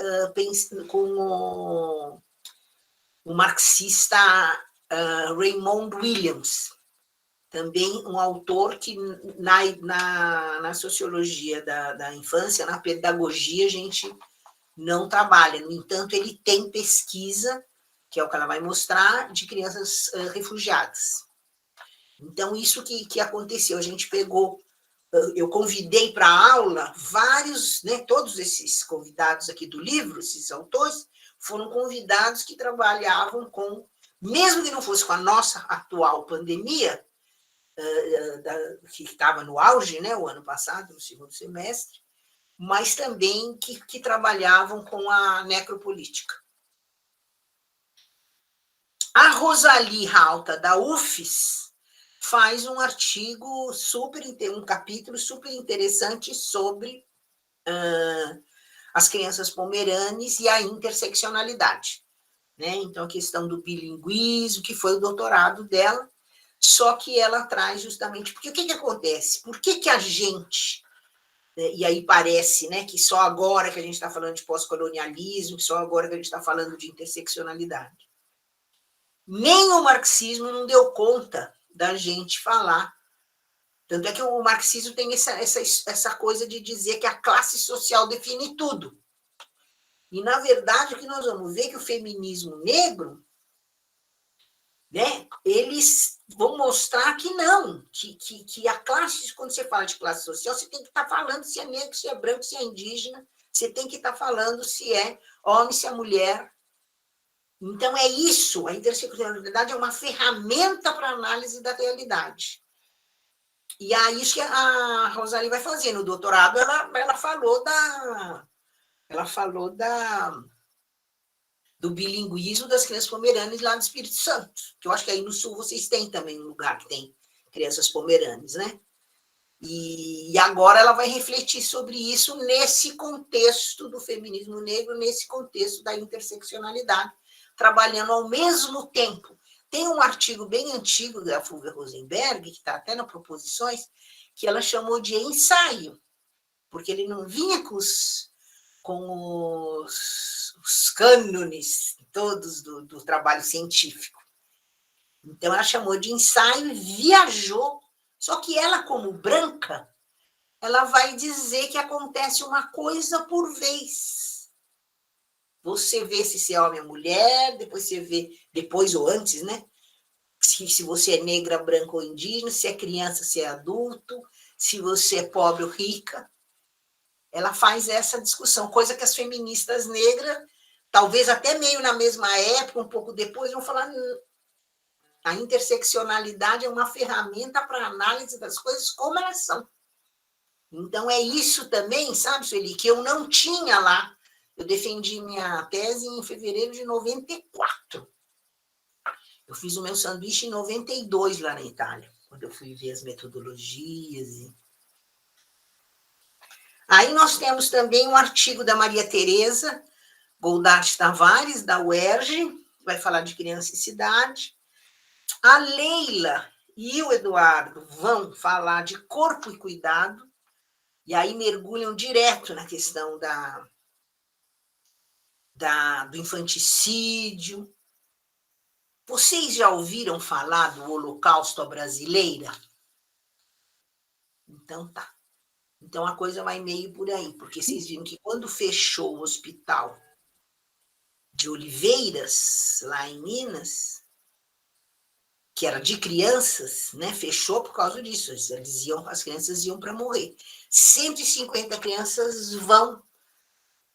com o marxista Raymond Williams, também um autor que na sociologia da infância, na pedagogia, a gente não trabalha. No entanto, ele tem pesquisa, que é o que ela vai mostrar, de crianças refugiadas. Então, isso que aconteceu, a gente pegou, eu convidei para a aula vários, né, todos esses convidados aqui do livro, esses autores, foram convidados que trabalhavam com, mesmo que não fosse com a nossa atual pandemia, que estava no auge, né, o ano passado, no segundo semestre, mas também que trabalhavam com a necropolítica. A Rosalie Rauta, da UFES, faz um artigo um capítulo super interessante sobre as crianças pomeranes e a interseccionalidade. Né? Então, a questão do bilinguismo, que foi o doutorado dela, só que ela traz justamente... Porque o que acontece? Por que a gente... E aí parece, né, que só agora que a gente está falando de pós-colonialismo, que só agora que a gente está falando de interseccionalidade. Nem o marxismo não deu conta da gente falar. Tanto é que o marxismo tem essa coisa de dizer que a classe social define tudo. E, na verdade, o que nós vamos ver é que o feminismo negro, né, eles vão mostrar que não, que a classe, quando você fala de classe social, você tem que estar falando se é negro, se é branco, se é indígena, você tem que estar falando se é homem, se é mulher. Então, é isso, a interseccionalidade é uma ferramenta para análise da realidade. E é isso que a Rosalie vai fazer. No doutorado, ela falou do bilinguismo das crianças pomeranes lá no Espírito Santo, que eu acho que aí no Sul vocês têm também um lugar que tem crianças pomeranes, né? E agora ela vai refletir sobre isso nesse contexto do feminismo negro, nesse contexto da interseccionalidade, trabalhando ao mesmo tempo. Tem um artigo bem antigo da Fulvia Rosenberg, que está até nas proposições, que ela chamou de ensaio, porque ele não vinha com os cânones todos do trabalho científico. Então, ela chamou de ensaio e viajou. Só que ela, como branca, ela vai dizer que acontece uma coisa por vez. Você vê se é homem ou mulher, depois você vê, depois ou antes, né? se você é negra, branca ou indígena, se é criança, se é adulto, se você é pobre ou rica. Ela faz essa discussão, coisa que as feministas negras, talvez até meio na mesma época, um pouco depois, vão falar: a interseccionalidade é uma ferramenta para análise das coisas como elas são. Então, é isso também, sabe, Sueli, que eu não tinha lá. Eu defendi minha tese em fevereiro de 94. Eu fiz o meu sanduíche em 92 lá na Itália, quando eu fui ver as metodologias. Aí nós temos também um artigo da Maria Tereza Goldart Tavares, da UERJ, vai falar de criança e cidade. A Leila e o Eduardo vão falar de corpo e cuidado, e aí mergulham direto na questão do infanticídio. Vocês já ouviram falar do Holocausto à Brasileira? Então tá. Então a coisa vai meio por aí, porque vocês viram que quando fechou o hospital de Oliveiras, lá em Minas, que era de crianças, né, fechou por causa disso. As crianças iam para morrer. 150 crianças vão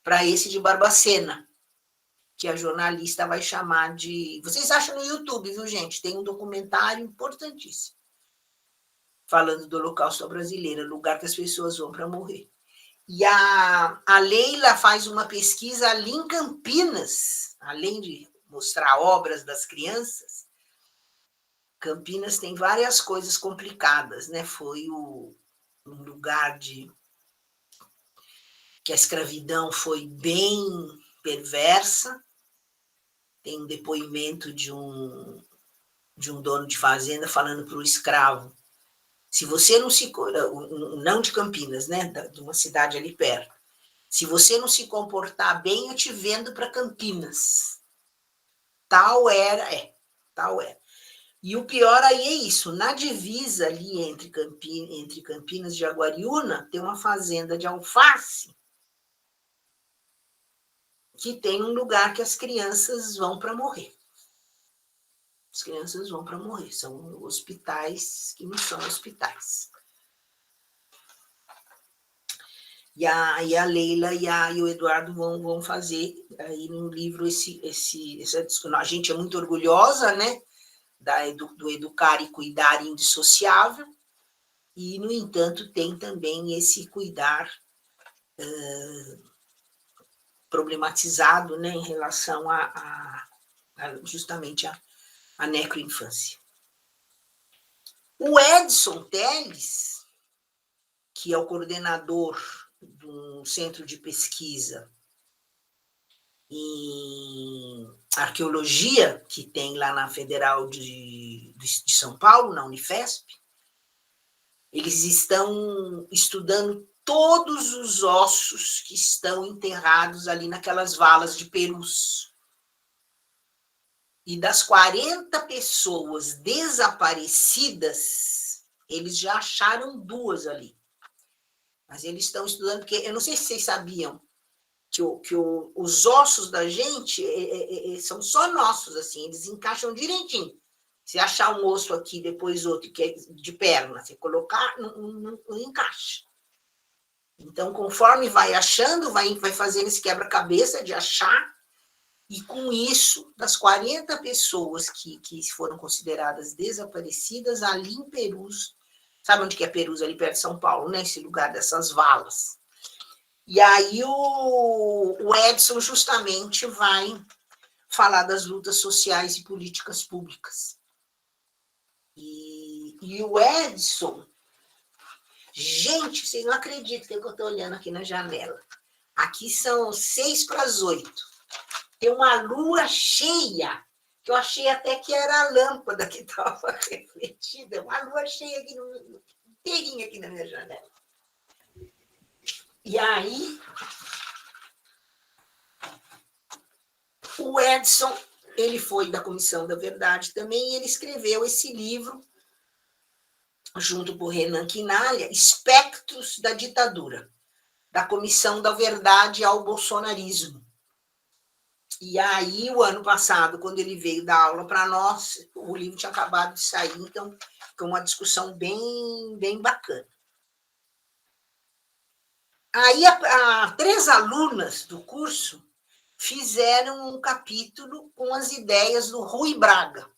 para esse de Barbacena, que a jornalista vai chamar de... Vocês acham no YouTube, viu, gente? Tem um documentário importantíssimo falando do Holocausto Brasileiro, lugar que as pessoas vão para morrer. E a Leila faz uma pesquisa ali em Campinas, além de mostrar obras das crianças. Campinas tem várias coisas complicadas, né? Foi um lugar que a escravidão foi bem perversa. Tem um depoimento de um dono de fazenda falando para o escravo: se você não de Campinas, né? De uma cidade ali perto. Se você não se comportar bem, eu te vendo para Campinas. Tal era. E o pior aí é isso, na divisa ali entre Campinas e Jaguariúna, tem uma fazenda de alface que tem um lugar que as crianças vão para morrer. As crianças vão para morrer, são hospitais que não são hospitais. E a Leila e o Eduardo vão fazer aí no livro essa discussão. A gente é muito orgulhosa, né, do educar e cuidar indissociável, e, no entanto, tem também esse cuidar problematizado, né, em relação justamente à necroinfância. O Edson Teles, que é o coordenador do centro de pesquisa em arqueologia, que tem lá na Federal de São Paulo, na Unifesp, eles estão estudando todos os ossos que estão enterrados ali naquelas valas de Perus. E das 40 pessoas desaparecidas, eles já acharam 2 ali. Mas eles estão estudando, porque eu não sei se vocês sabiam que os ossos da gente são só nossos, assim, eles encaixam direitinho. Se achar um osso aqui, depois outro, que é de perna, você colocar, não encaixa. Então, conforme vai achando, vai fazendo esse quebra-cabeça de achar, e com isso, das 40 pessoas que foram consideradas desaparecidas, ali em Perus, sabe onde que é Perus? Ali perto de São Paulo, né? Esse lugar dessas valas. E aí o Edson justamente vai falar das lutas sociais e políticas públicas. E o Edson, gente, vocês não acreditam que eu estou olhando aqui na janela. Aqui são 7:06. Tem uma lua cheia, que eu achei até que era a lâmpada que estava refletida. Uma lua cheia aqui, inteirinha aqui na minha janela. E aí, o Edson, ele foi da Comissão da Verdade também, e ele escreveu esse livro, junto com o Renan Quinalha, Espectros da Ditadura, da Comissão da Verdade ao Bolsonarismo. E aí, o ano passado, quando ele veio dar aula para nós, o livro tinha acabado de sair, então foi uma discussão bem bacana. Aí, 3 alunas do curso fizeram um capítulo com as ideias do Rui Braga.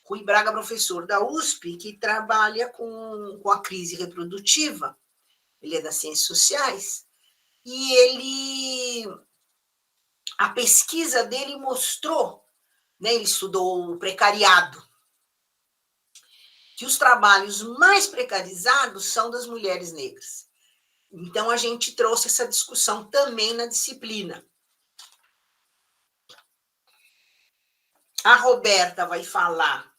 Rui Braga, professor da USP, que trabalha com a crise reprodutiva, ele é das ciências sociais, e a pesquisa dele mostrou, né, ele estudou o precariado, que os trabalhos mais precarizados são das mulheres negras. Então, a gente trouxe essa discussão também na disciplina. A Roberta vai falar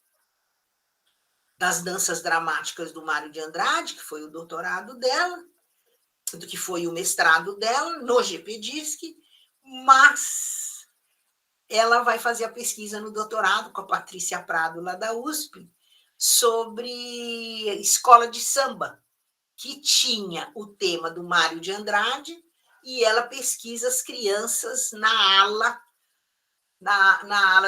das danças dramáticas do Mário de Andrade, que foi o doutorado dela, do que foi o mestrado dela, no GPDisc, mas ela vai fazer a pesquisa no doutorado com a Patrícia Prado, lá da USP, sobre escola de samba, que tinha o tema do Mário de Andrade, e ela pesquisa as crianças na ala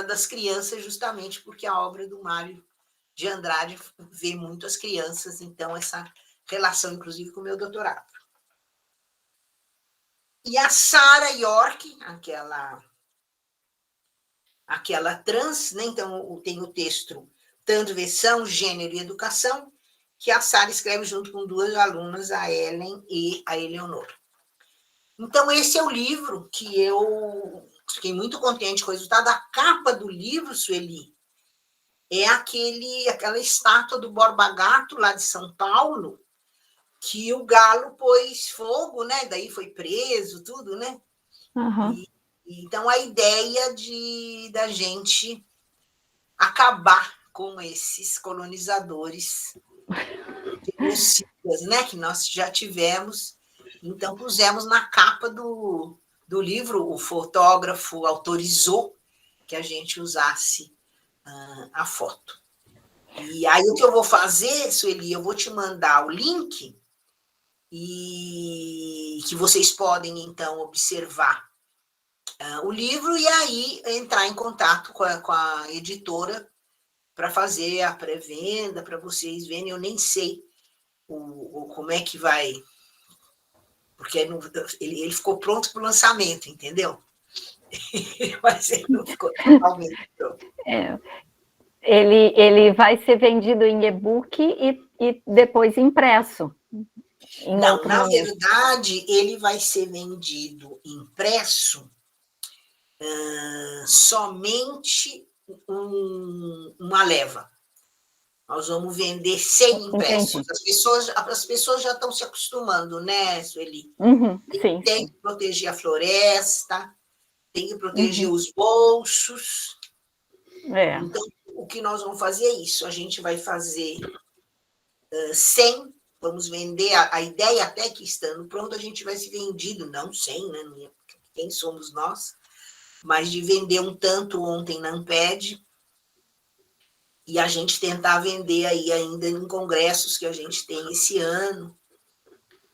das crianças, justamente porque a obra do Mário de Andrade vê muito as crianças, então essa relação, inclusive, com o meu doutorado. E a Sara York, aquela trans, né? Então tem o texto Transversão, Gênero e Educação, que a Sara escreve junto com 2 alunas, a Ellen e a Eleonora. Então, esse é o livro que eu fiquei muito contente com o resultado. A capa do livro, Sueli, é aquela estátua do Borba Gato, lá de São Paulo, que o galo pôs fogo, né? Daí foi preso, tudo, né? Uhum. Então, a ideia da gente acabar com esses colonizadores genocidas, né? Que nós já tivemos. Então, pusemos na capa do livro, o fotógrafo autorizou que a gente usasse a foto. E aí, o que eu vou fazer, Sueli, eu vou te mandar o link e que vocês podem, então, observar o livro e aí entrar em contato com a editora para fazer a pré-venda, para vocês verem. Eu nem sei como é que vai, porque ele ficou pronto para o lançamento, entendeu? Mas ele não ficou totalmente pronto. Ele vai ser vendido em e-book e depois impresso. Não, na verdade, ele vai ser vendido impresso somente uma leva. Nós vamos vender 100 impressos. As pessoas já estão se acostumando, né, Sueli? Uhum, sim, tem que proteger a floresta, tem que proteger os bolsos. Então, o que nós vamos fazer é isso. A gente vai fazer 100, vamos vender, a ideia até que estando pronto, a gente vai se vendido, não 100, né? Quem somos nós? Mas de vender um tanto ontem na Amped, e a gente tentar vender aí ainda em congressos que a gente tem esse ano.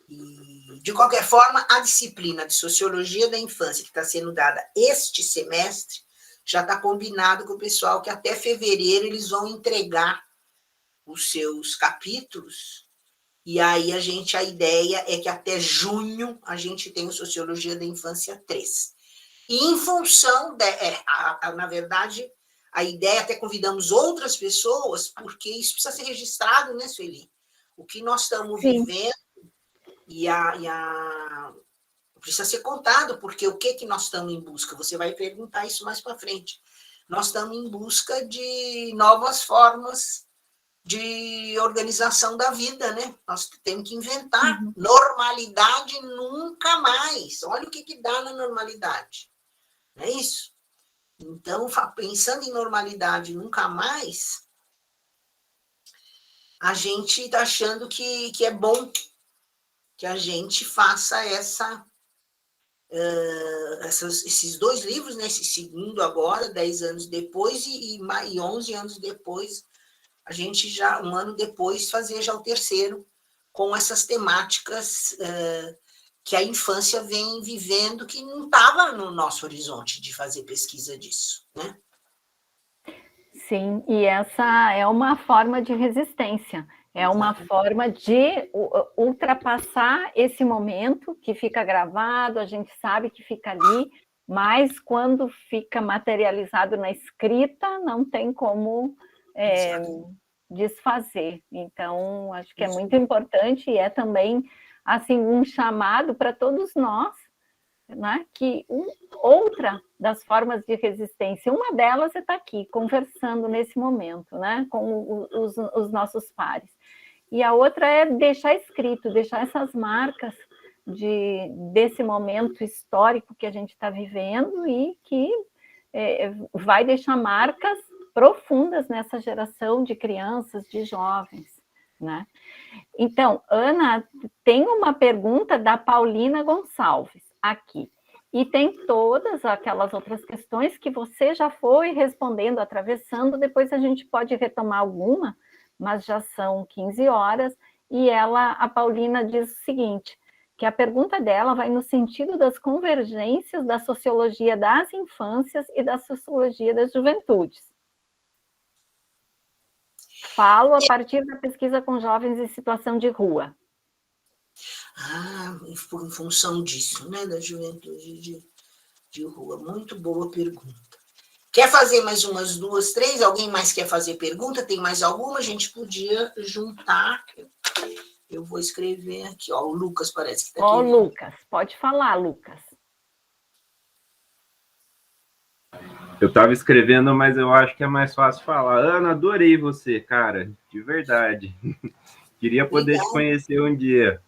E, de qualquer forma, a disciplina de Sociologia da Infância, que está sendo dada este semestre, já está combinado com o pessoal que até fevereiro eles vão entregar os seus capítulos, e aí a ideia é que até junho a gente tem o Sociologia da Infância 3. E em função, na verdade, a ideia, até convidamos outras pessoas, porque isso precisa ser registrado, né, Sueli? O que nós estamos vivendo precisa ser contado, porque o que nós estamos em busca? Você vai perguntar isso mais para frente. Nós estamos em busca de novas formas de organização da vida, né? Nós temos que inventar. Normalidade nunca mais. Olha o que dá na normalidade. Não é isso? Então, pensando em normalidade nunca mais, a gente está achando que é bom que a gente faça esses 2 livros, né? Esse segundo agora, 10 anos depois, e 11 anos depois, a gente já, um ano depois, fazer já o terceiro, com essas temáticas que a infância vem vivendo, que não estava no nosso horizonte de fazer pesquisa disso, né? Sim, e essa é uma forma de resistência, é uma forma de ultrapassar esse momento que fica gravado, a gente sabe que fica ali, mas quando fica materializado na escrita, não tem como desfazer. Então, acho que é muito importante e é também assim um chamado para todos nós, né, que outra das formas de resistência, uma delas é estar aqui, conversando nesse momento, né, com os nossos pares. E a outra é deixar escrito, deixar essas marcas desse momento histórico que a gente está vivendo e que vai deixar marcas profundas nessa geração de crianças, de jovens, né? Então, Ana, tem uma pergunta da Paulina Gonçalves aqui. E tem todas aquelas outras questões que você já foi respondendo, atravessando, depois a gente pode retomar alguma, mas já são 15 horas, e a Paulina diz o seguinte, que a pergunta dela vai no sentido das convergências da sociologia das infâncias e da sociologia das juventudes. Falo a partir da pesquisa com jovens em situação de rua. Em função disso, né, da juventude de rua. Muito boa pergunta. Quer fazer mais umas 2, 3? Alguém mais quer fazer pergunta? Tem mais alguma? A gente podia juntar. Eu vou escrever aqui. Ó, o Lucas parece que está aqui. Lucas, pode falar, Lucas. Eu estava escrevendo, mas eu acho que é mais fácil falar. Ana, adorei você, cara, de verdade. Queria poder te conhecer um dia.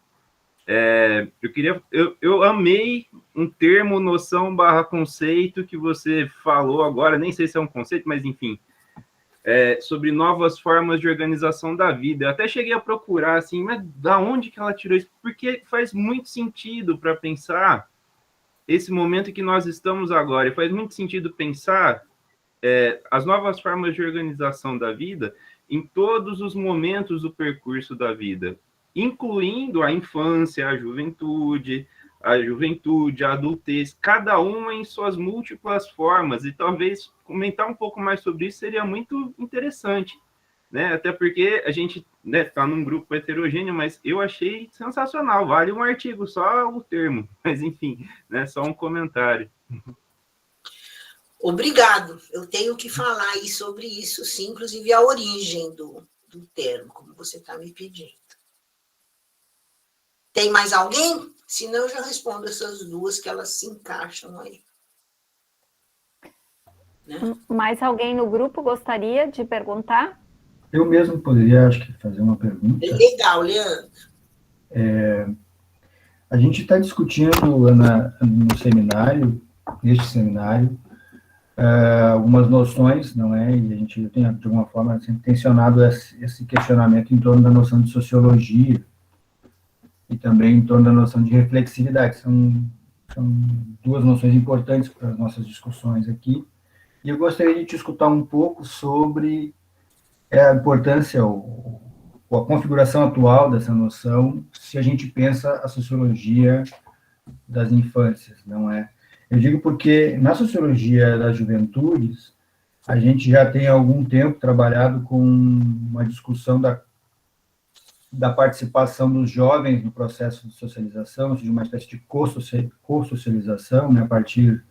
Eu amei um termo, noção / conceito que você falou agora, nem sei se é um conceito, mas enfim, sobre novas formas de organização da vida. Eu até cheguei a procurar, assim, mas da onde que ela tirou isso? Porque faz muito sentido para pensar esse momento que nós estamos agora, e faz muito sentido pensar as novas formas de organização da vida em todos os momentos do percurso da vida, incluindo a infância, a juventude, a adultez, cada uma em suas múltiplas formas, e talvez comentar um pouco mais sobre isso seria muito interessante, né? Até porque a gente está num grupo heterogêneo, mas eu achei sensacional, vale um artigo, só o termo, mas enfim, né, só um comentário. Obrigado, eu tenho que falar aí sobre isso, sim, inclusive a origem do termo, como você está me pedindo. Tem mais alguém? Senão eu já respondo essas 2 que elas se encaixam aí. Né? Mais alguém no grupo gostaria de perguntar? Eu mesmo poderia, acho que, fazer uma pergunta. Legal, Leandro. A gente está discutindo, Ana, no seminário, neste seminário, algumas noções, não é? E a gente tem, de alguma forma, sempre tensionado esse questionamento em torno da noção de sociologia e também em torno da noção de reflexividade. São 2 noções importantes para as nossas discussões aqui. E eu gostaria de te escutar um pouco sobre a importância ou a configuração atual dessa noção, se a gente pensa a sociologia das infâncias, não é? Eu digo porque na sociologia das juventudes, a gente já tem há algum tempo trabalhado com uma discussão da participação dos jovens no processo de socialização, ou seja, uma espécie de co-socialização, né, a partir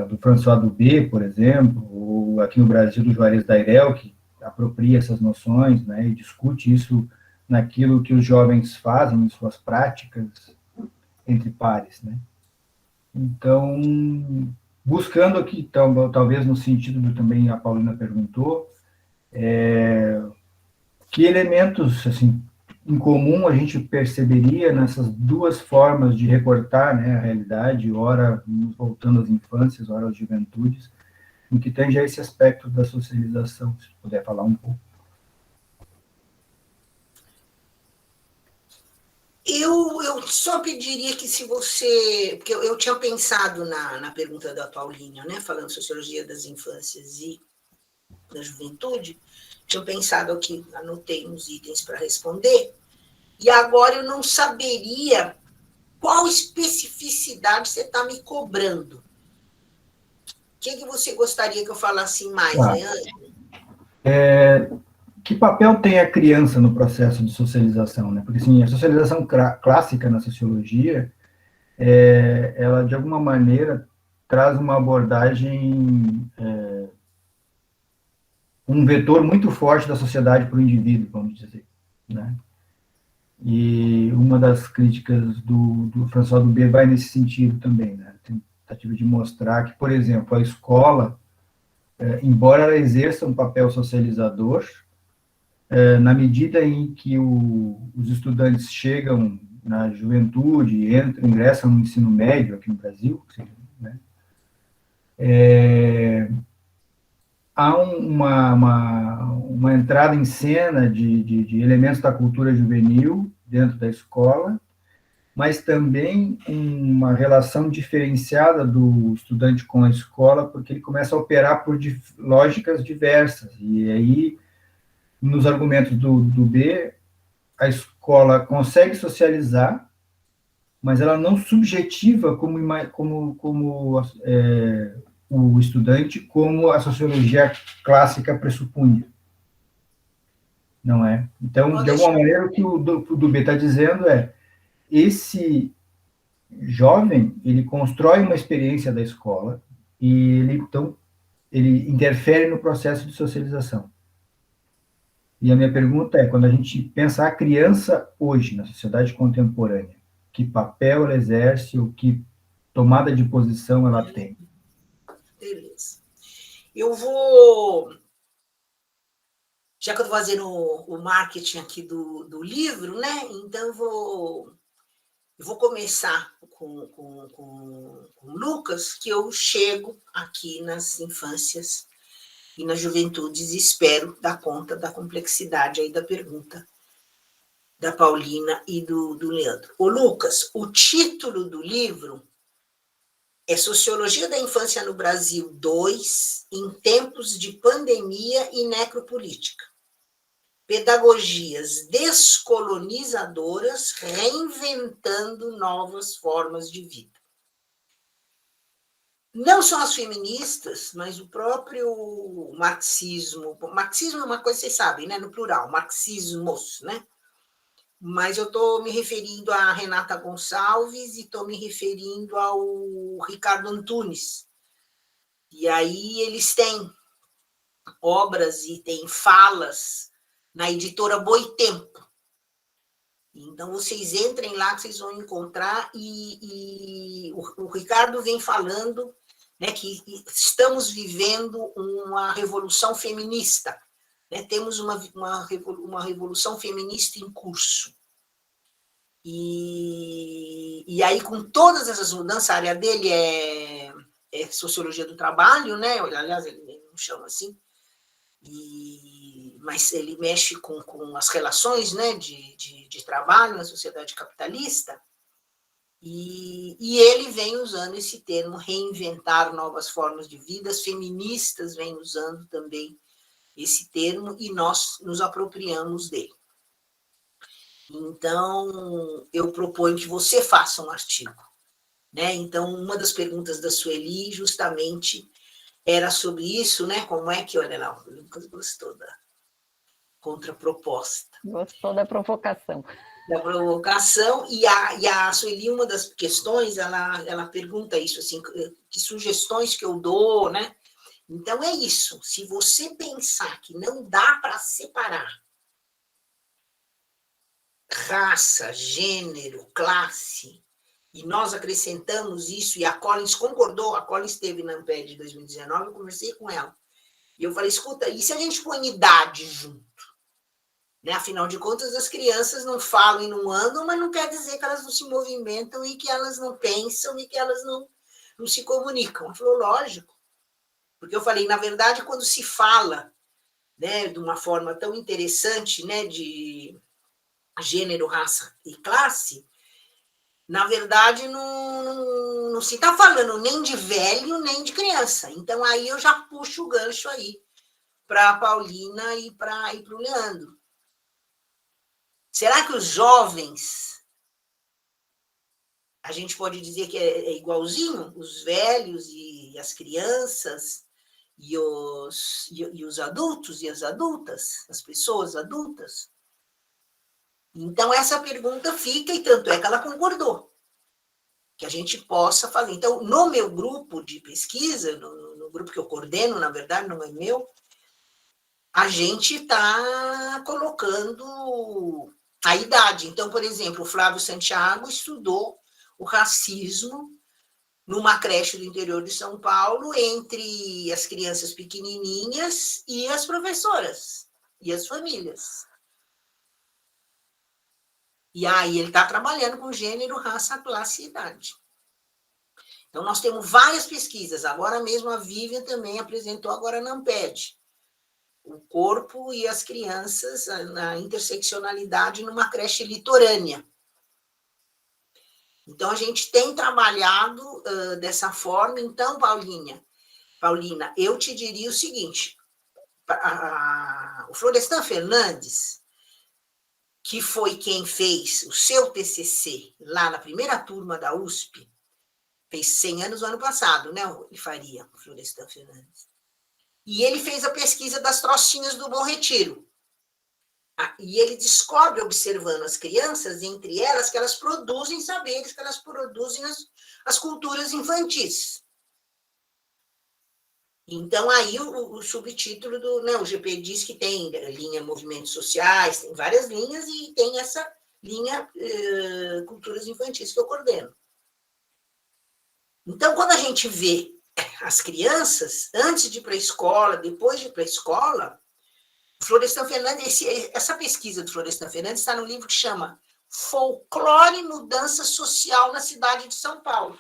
do François Dubé, por exemplo, ou aqui no Brasil do Juarez Dairel, que apropria essas noções, né, e discute isso naquilo que os jovens fazem em suas práticas entre pares, né. Então, buscando aqui, então, talvez no sentido do também a Paulina perguntou, que elementos, assim, em comum a gente perceberia nessas 2 formas de recortar, né, a realidade, ora voltando às infâncias, ora às juventudes, no que tange a esse aspecto da socialização, se puder falar um pouco. Eu só pediria que se você... Porque eu tinha pensado na pergunta da Paulina, né, falando sociologia das infâncias e da juventude, tinha pensado aqui, anotei uns itens para responder, e agora eu não saberia qual especificidade você está me cobrando? O que você gostaria que eu falasse mais, Leandro? Que papel tem a criança no processo de socialização, né? Porque, assim, a socialização clássica na sociologia, ela, de alguma maneira, traz uma abordagem, um vetor muito forte da sociedade para o indivíduo, vamos dizer, né? E uma das críticas do François Dubé vai nesse sentido também, né? Tentativa de mostrar que, por exemplo, a escola, embora ela exerça um papel socializador, na medida em que os estudantes chegam na juventude, ingressam no ensino médio aqui no Brasil, né? Há uma entrada em cena de elementos da cultura juvenil dentro da escola, mas também uma relação diferenciada do estudante com a escola, porque ele começa a operar por lógicas diversas. E aí, nos argumentos do B, a escola consegue socializar, mas ela não subjetiva como o estudante, como a sociologia clássica pressupunha. Não é? Então, de alguma maneira, o que o Dubé está dizendo esse jovem, ele constrói uma experiência da escola e ele interfere no processo de socialização. E a minha pergunta quando a gente pensa a criança hoje, na sociedade contemporânea, que papel ela exerce, ou que tomada de posição ela tem? Beleza. Eu vou... Já que eu estou fazendo o marketing aqui do livro, né? Então, eu vou começar com o Lucas, que eu chego aqui nas infâncias e nas juventudes e espero dar conta da complexidade aí da pergunta da Paulina e do Leandro. Ô, Lucas, o título do livro é Sociologia da Infância no Brasil 2, em tempos de pandemia e necropolítica. Pedagogias descolonizadoras reinventando novas formas de vida. Não só as feministas, mas o próprio marxismo. Marxismo é uma coisa, vocês sabem, né? No plural, marxismos, né? Mas eu estou me referindo a Renata Gonçalves e estou me referindo ao Ricardo Antunes. E aí eles têm obras e têm falas na editora Boitempo. Então, vocês entrem lá que vocês vão encontrar, e o Ricardo vem falando, né, que estamos vivendo uma revolução feminista, né? Temos uma revolução feminista em curso. E aí, com todas essas mudanças, a área dele é sociologia do trabalho, né? Aliás, ele não chama assim, mas ele mexe com as relações, né, de trabalho na sociedade capitalista, e ele vem usando esse termo, reinventar novas formas de vida. As feministas vêm usando também esse termo, e nós nos apropriamos dele. Então, eu proponho que você faça um artigo, né? Então, uma das perguntas da Sueli justamente era sobre isso, né? Como é que, olha lá, o Lucas gostou da contraproposta. Gostou da provocação. Da provocação, e a Sueli, uma das questões, ela pergunta isso, assim, que sugestões que eu dou, né? Então, é isso. Se você pensar que não dá para separar raça, gênero, classe, e nós acrescentamos isso, e a Collins concordou, a Collins esteve na Amped de 2019, eu conversei com ela, e eu falei, escuta, e se a gente põe idade junto? Né? Afinal de contas, as crianças não falam e não andam, mas não quer dizer que elas não se movimentam, e que elas não pensam, e que elas não se comunicam. Ela falou, lógico, porque eu falei, na verdade, quando se fala, né, de uma forma tão interessante, né, de gênero, raça e classe, na verdade, não se está falando nem de velho, nem de criança. Então, aí eu já puxo o gancho aí para a Paulina e para o Leandro. Será que os jovens a gente pode dizer que é igualzinho, os velhos e as crianças e os adultos e as adultas, as pessoas adultas. Então, essa pergunta fica, e tanto é que ela concordou, que a gente possa fazer. Então, no meu grupo de pesquisa, no grupo que eu coordeno, na verdade, não é meu, a gente está colocando a idade. Então, por exemplo, o Flávio Santiago estudou o racismo numa creche do interior de São Paulo entre as crianças pequenininhas e as professoras e as famílias. E aí ele está trabalhando com gênero, raça, classe e idade. Então, nós temos várias pesquisas. Agora mesmo a Vivian também apresentou agora na Amped o corpo e as crianças na interseccionalidade numa creche litorânea. Então, a gente tem trabalhado dessa forma. Então, Paulina, eu te diria o seguinte, o Florestan Fernandes, que foi quem fez o seu TCC lá na primeira turma da USP, fez 100 anos no ano passado, né, ele faria, o Florestan Fernandes. E ele fez a pesquisa das trocinhas do Bom Retiro. E ele descobre, observando as crianças, entre elas, que elas produzem saberes, que elas produzem as culturas infantis. Então, aí o subtítulo do... Né, o GP diz que tem linha movimentos sociais, tem várias linhas, e tem essa linha culturas infantis que eu coordeno. Então, quando a gente vê as crianças, antes de ir para a escola, depois de ir para a escola, Florestan Fernandes, essa pesquisa do Florestan Fernandes está no livro que chama Folclore e Mudança Social na Cidade de São Paulo.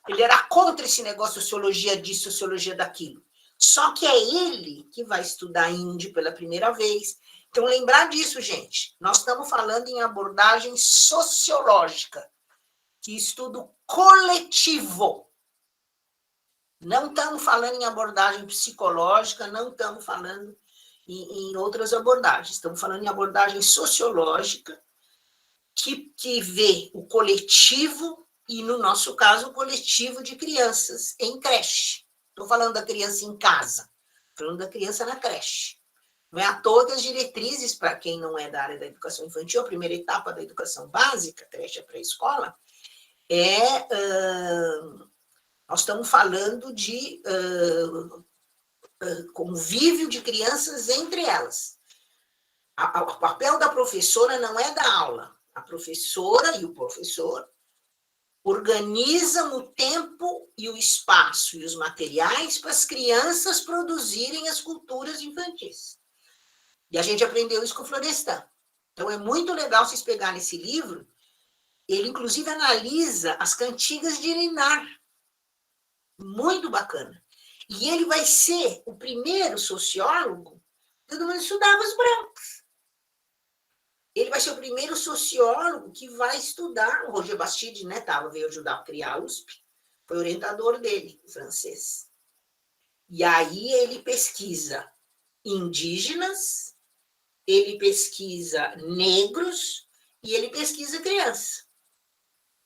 Ele era contra esse negócio, sociologia disso, sociologia daquilo. Só que é ele que vai estudar índio pela primeira vez. Então, lembrar disso, gente. Nós estamos falando em abordagem sociológica, que estudo coletivo. Não estamos falando em abordagem psicológica, não estamos falando em outras abordagens. Estamos falando em abordagem sociológica, que vê o coletivo, e, no nosso caso, o coletivo de crianças em creche. Estou falando da criança em casa, estou falando da criança na creche. Não é à toa que as diretrizes, para quem não é da área da educação infantil, a primeira etapa da educação básica, creche a pré-escola, nós estamos falando de convívio de crianças entre elas. O papel da professora não é dar aula. A professora e o professor organizam o tempo e o espaço e os materiais para as crianças produzirem as culturas infantis. E a gente aprendeu isso com o Florestan. Então, é muito legal vocês pegarem esse livro. Ele, inclusive, analisa as cantigas de Ninar. Muito bacana. E ele vai ser o primeiro sociólogo, todo mundo estudava os brancos. Ele vai ser o primeiro sociólogo que vai estudar, o Roger Bastide, né, veio ajudar a criar a USP, foi orientador dele, o francês. E aí ele pesquisa indígenas, ele pesquisa negros e ele pesquisa criança.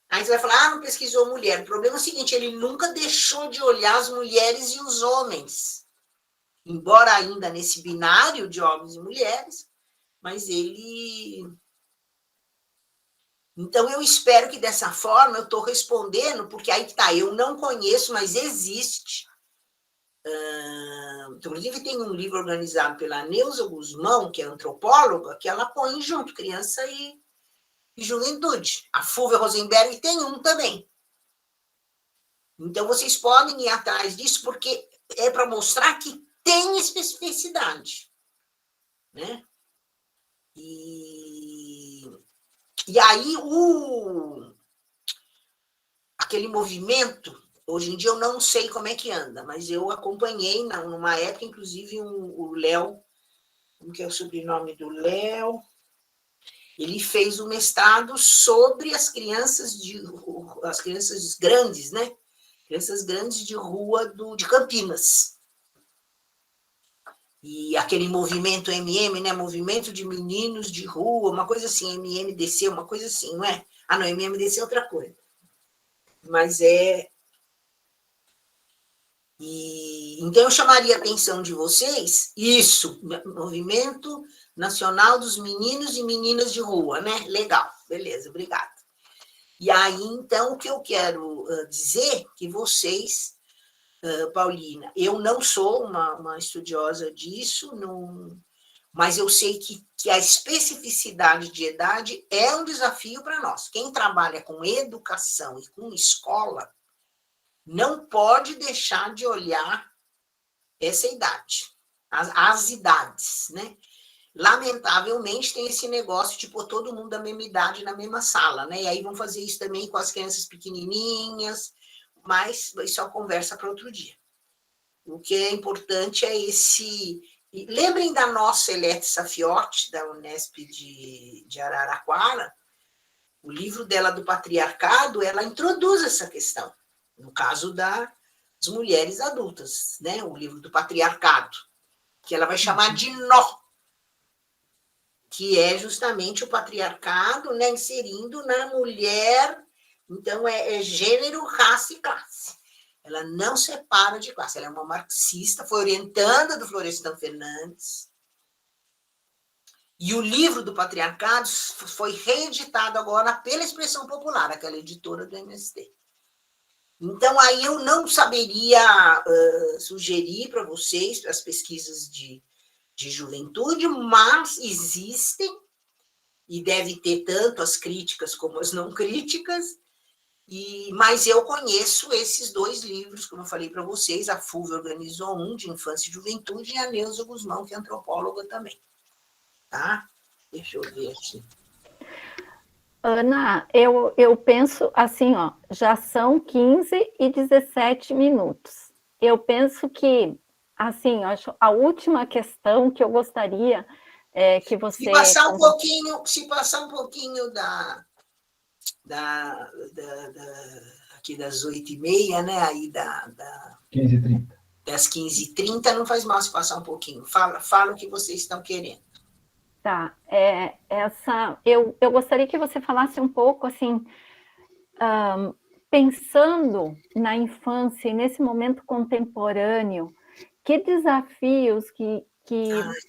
Aí você vai falar, não pesquisou mulher. O problema é o seguinte, ele nunca deixou de olhar as mulheres e os homens. Embora ainda nesse binário de homens e mulheres, mas ele... Então, eu espero que dessa forma eu estou respondendo, porque aí que está, eu não conheço, mas existe. Inclusive, tem um livro organizado pela Neuza Guzmão, que é antropóloga, que ela põe junto criança e juventude. A Fúvia Rosenberg tem um também. Então, vocês podem ir atrás disso, porque é para mostrar que tem especificidade. Né? E aí, aquele movimento, hoje em dia eu não sei como é que anda, mas eu acompanhei, numa época, inclusive, o Léo, como que é o sobrenome do Léo? Ele fez um mestrado sobre as crianças grandes, né? Crianças grandes de rua de Campinas. E aquele movimento MM, né? Movimento de meninos de rua, uma coisa assim, MMDC, uma coisa assim, não é? Ah, não, MMDC é outra coisa. Mas é... Então, eu chamaria a atenção de vocês, isso, Movimento Nacional dos Meninos e Meninas de Rua, né? Legal, beleza, obrigada. E aí, então, o que eu quero dizer que vocês, Paulina, eu não sou uma estudiosa disso, não, mas eu sei que a especificidade de idade é um desafio para nós. Quem trabalha com educação e com escola não pode deixar de olhar essa idade, as idades, né? Lamentavelmente, tem esse negócio de pôr todo mundo da mesma idade na mesma sala, né? E aí vão fazer isso também com as crianças pequenininhas, mas isso é uma conversa para outro dia. O que é importante é esse... Lembrem da nossa Elete Safiotti, da Unesp de Araraquara, o livro dela do patriarcado, ela introduz essa questão, no caso das mulheres adultas, né? O livro do patriarcado, que ela vai chamar de nó, que é justamente o patriarcado, né, inserindo na mulher, então é gênero, raça e classe. Ela não separa de classe, ela é uma marxista, foi orientanda do Florestan Fernandes, e o livro do patriarcado foi reeditado agora pela Expressão Popular, aquela editora do MST. Então, aí eu não saberia sugerir para vocês as pesquisas de juventude, mas existem, e deve ter tanto as críticas como as não críticas, mas eu conheço esses dois livros, como eu falei para vocês, a Fulvia organizou um de infância e juventude, e a Neuza Guzmão, que é antropóloga também. Tá? Deixa eu ver aqui. Ana, eu penso assim, ó, já são 15 e 17 minutos. Eu penso que, assim, acho a última questão que eu gostaria que você... Se passar um pouquinho aqui das 8h30, né, aí 15h30. Das 15h30, não faz mal se passar um pouquinho. Fala o que vocês estão querendo. Tá, eu gostaria que você falasse um pouco, assim, pensando na infância e nesse momento contemporâneo, que desafios que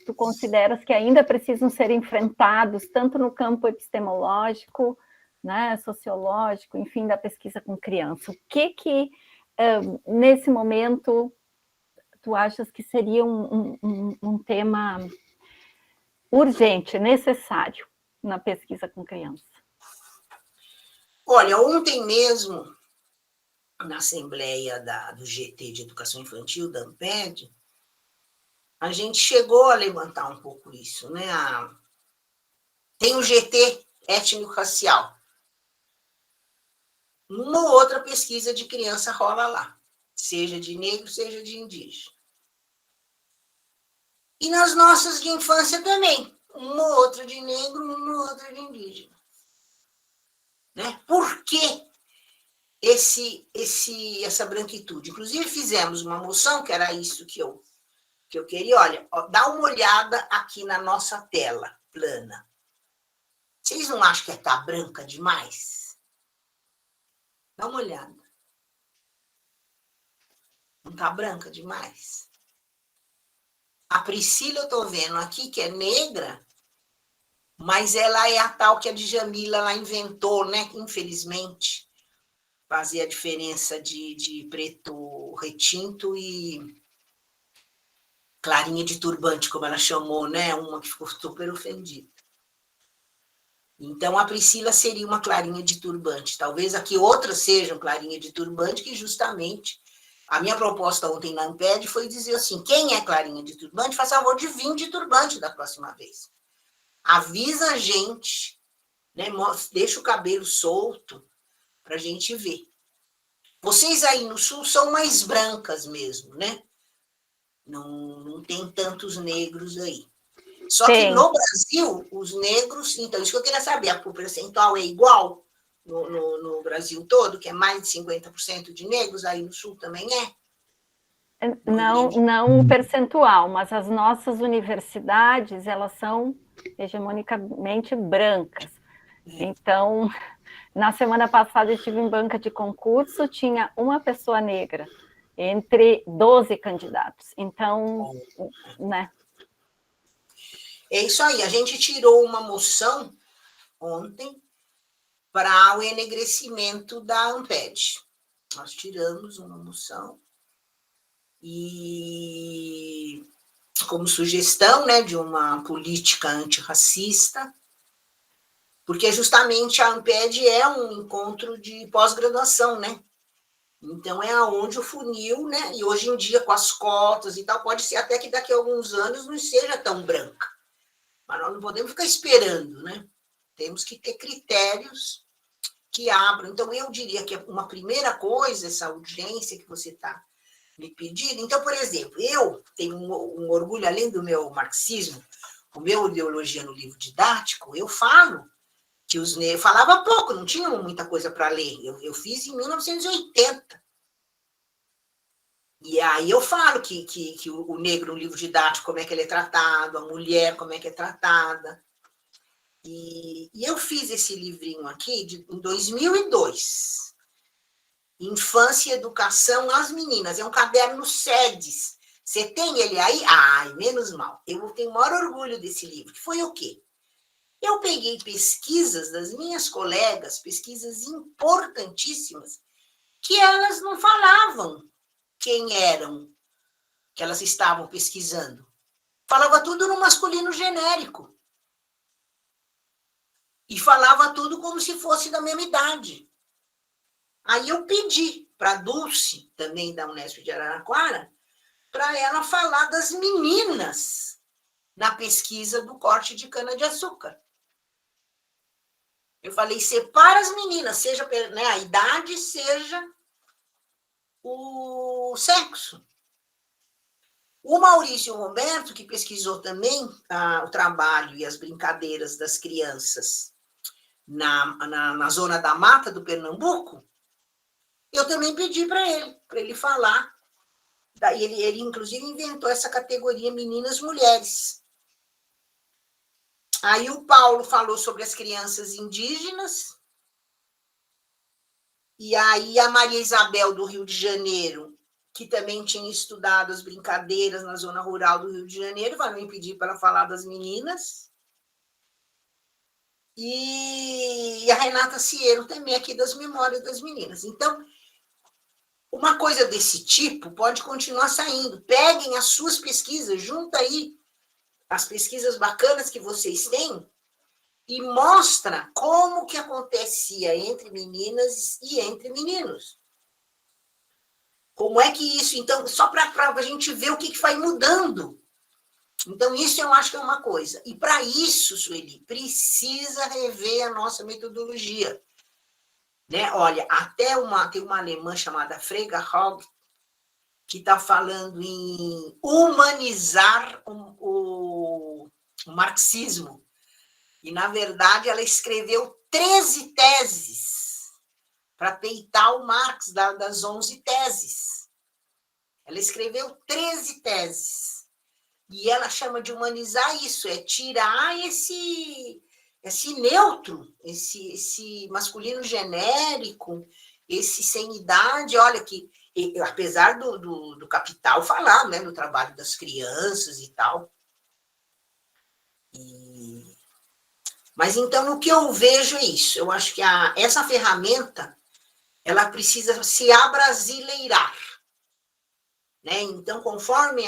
tu consideras que ainda precisam ser enfrentados, tanto no campo epistemológico, né, sociológico, enfim, da pesquisa com criança? O que nesse momento, tu achas que seria um tema urgente, necessário na pesquisa com criança? Olha, ontem mesmo, na Assembleia do GT de Educação Infantil, da AMPED, a gente chegou a levantar um pouco isso, né? Tem o GT étnico-racial. Uma ou outra pesquisa de criança rola lá, seja de negro, seja de indígena. E nas nossas de infância também, uma ou outra de negro, uma ou outra de indígena. Né? Por que essa branquitude? Inclusive, fizemos uma moção, que era isso que eu queria. Olha, dá uma olhada aqui na nossa tela plana. Vocês não acham que está branca demais? Dá uma olhada. Não está branca demais? A Priscila, eu estou vendo aqui, que é negra, mas ela é a tal que a Djamila lá inventou, né? Infelizmente, fazia a diferença de preto retinto e clarinha de turbante, como ela chamou, né? Uma que ficou super ofendida. Então, a Priscila seria uma clarinha de turbante. Talvez aqui outras sejam clarinha de turbante, que justamente... A minha proposta ontem na AMPED foi dizer assim, quem é clarinha de turbante, faz favor de vir de turbante da próxima vez. Avisa a gente, né? Deixa o cabelo solto para a gente ver. Vocês aí no sul são mais brancas mesmo, né? Não tem tantos negros aí. Só que no Brasil, os negros... Então, isso que eu queria saber, o percentual é igual no Brasil todo, que é mais de 50% de negros, aí no sul também é? Não o percentual, mas as nossas universidades, elas são hegemonicamente brancas. Então, na semana passada eu estive em banca de concurso, tinha uma pessoa negra entre 12 candidatos. Então, né? É isso aí, a gente tirou uma moção ontem para o enegrecimento da Amped. Nós tiramos uma moção e como sugestão, né, de uma política antirracista, porque justamente a Amped é um encontro de pós-graduação, né? Então é aonde o funil, né? E hoje em dia com as cotas e tal, pode ser até que daqui a alguns anos não seja tão branca. Mas nós não podemos ficar esperando, né? Temos que ter critérios que abram. Então, eu diria que uma primeira coisa, essa urgência que você está me pedindo. Então, por exemplo, eu tenho um orgulho, além do meu marxismo, o meu ideologia no livro didático, eu falo que os negros... Falava pouco, não tinha muita coisa para ler. Eu fiz em 1980. E aí eu falo que o negro no livro didático, como é que ele é tratado, a mulher, como é que é tratada. E eu fiz esse livrinho aqui em 2002. Infância e Educação às Meninas. É um caderno SEDES. Você tem ele aí? Ai, menos mal. Eu tenho o maior orgulho desse livro. Que foi o quê? Eu peguei pesquisas das minhas colegas, pesquisas importantíssimas, que elas não falavam quem eram que elas estavam pesquisando. Falava tudo no masculino genérico. E falava tudo como se fosse da mesma idade. Aí eu pedi para a Dulce, também da Unesp de Araraquara, para ela falar das meninas na pesquisa do corte de cana-de-açúcar. Eu falei, separa as meninas, seja, né, a idade, seja o sexo. O Maurício Roberto, que pesquisou também o trabalho e as brincadeiras das crianças na zona da mata do Pernambuco, eu também pedi para ele falar. Daí ele, inclusive, inventou essa categoria meninas-mulheres. Aí o Paulo falou sobre as crianças indígenas, e aí a Maria Isabel, do Rio de Janeiro, que também tinha estudado as brincadeiras na zona rural do Rio de Janeiro, vai me pedir para falar das meninas. E a Renata Ciero também aqui das Memórias das Meninas. Então, uma coisa desse tipo pode continuar saindo. Peguem as suas pesquisas, junta aí as pesquisas bacanas que vocês têm e mostra como que acontecia entre meninas e entre meninos. Como é que isso, então, só para a gente ver o que vai mudando. Então, isso eu acho que é uma coisa. E para isso, Sueli, precisa rever a nossa metodologia. Né? Olha, tem uma alemã chamada Frege Hogg, que está falando em humanizar o marxismo. E, na verdade, ela escreveu 13 teses para peitar o Marx das 11 teses. Ela escreveu 13 teses. E ela chama de humanizar isso, é tirar esse neutro, esse masculino genérico, esse sem idade. Olha que, apesar do Capital falar, né, do trabalho das crianças e tal. Mas, então, o que eu vejo é isso. Eu acho que essa ferramenta, ela precisa se abrasileirar. Né? Então, conforme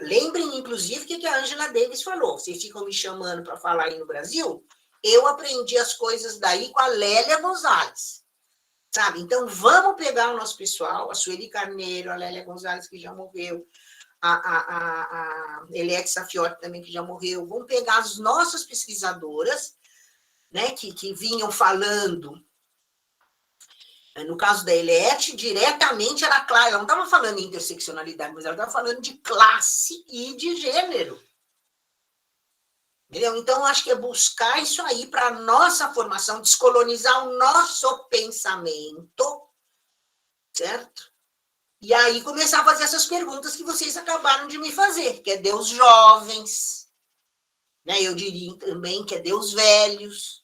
lembrem, inclusive, o que a Angela Davis falou. Vocês ficam me chamando para falar aí no Brasil? Eu aprendi as coisas daí com a Lélia Gonzalez. Sabe? Então, vamos pegar o nosso pessoal, a Sueli Carneiro, a Lélia Gonzalez, que já morreu, a Eliette Safiotti também, que já morreu. Vamos pegar as nossas pesquisadoras, né, que vinham falando. No caso da Eliette, diretamente era clara, ela não estava falando de interseccionalidade, mas ela estava falando de classe e de gênero. Entendeu? Então, acho que é buscar isso aí para a nossa formação, descolonizar o nosso pensamento, certo? E aí começar a fazer essas perguntas que vocês acabaram de me fazer, que é Deus jovens, né? Eu diria também que é Deus velhos,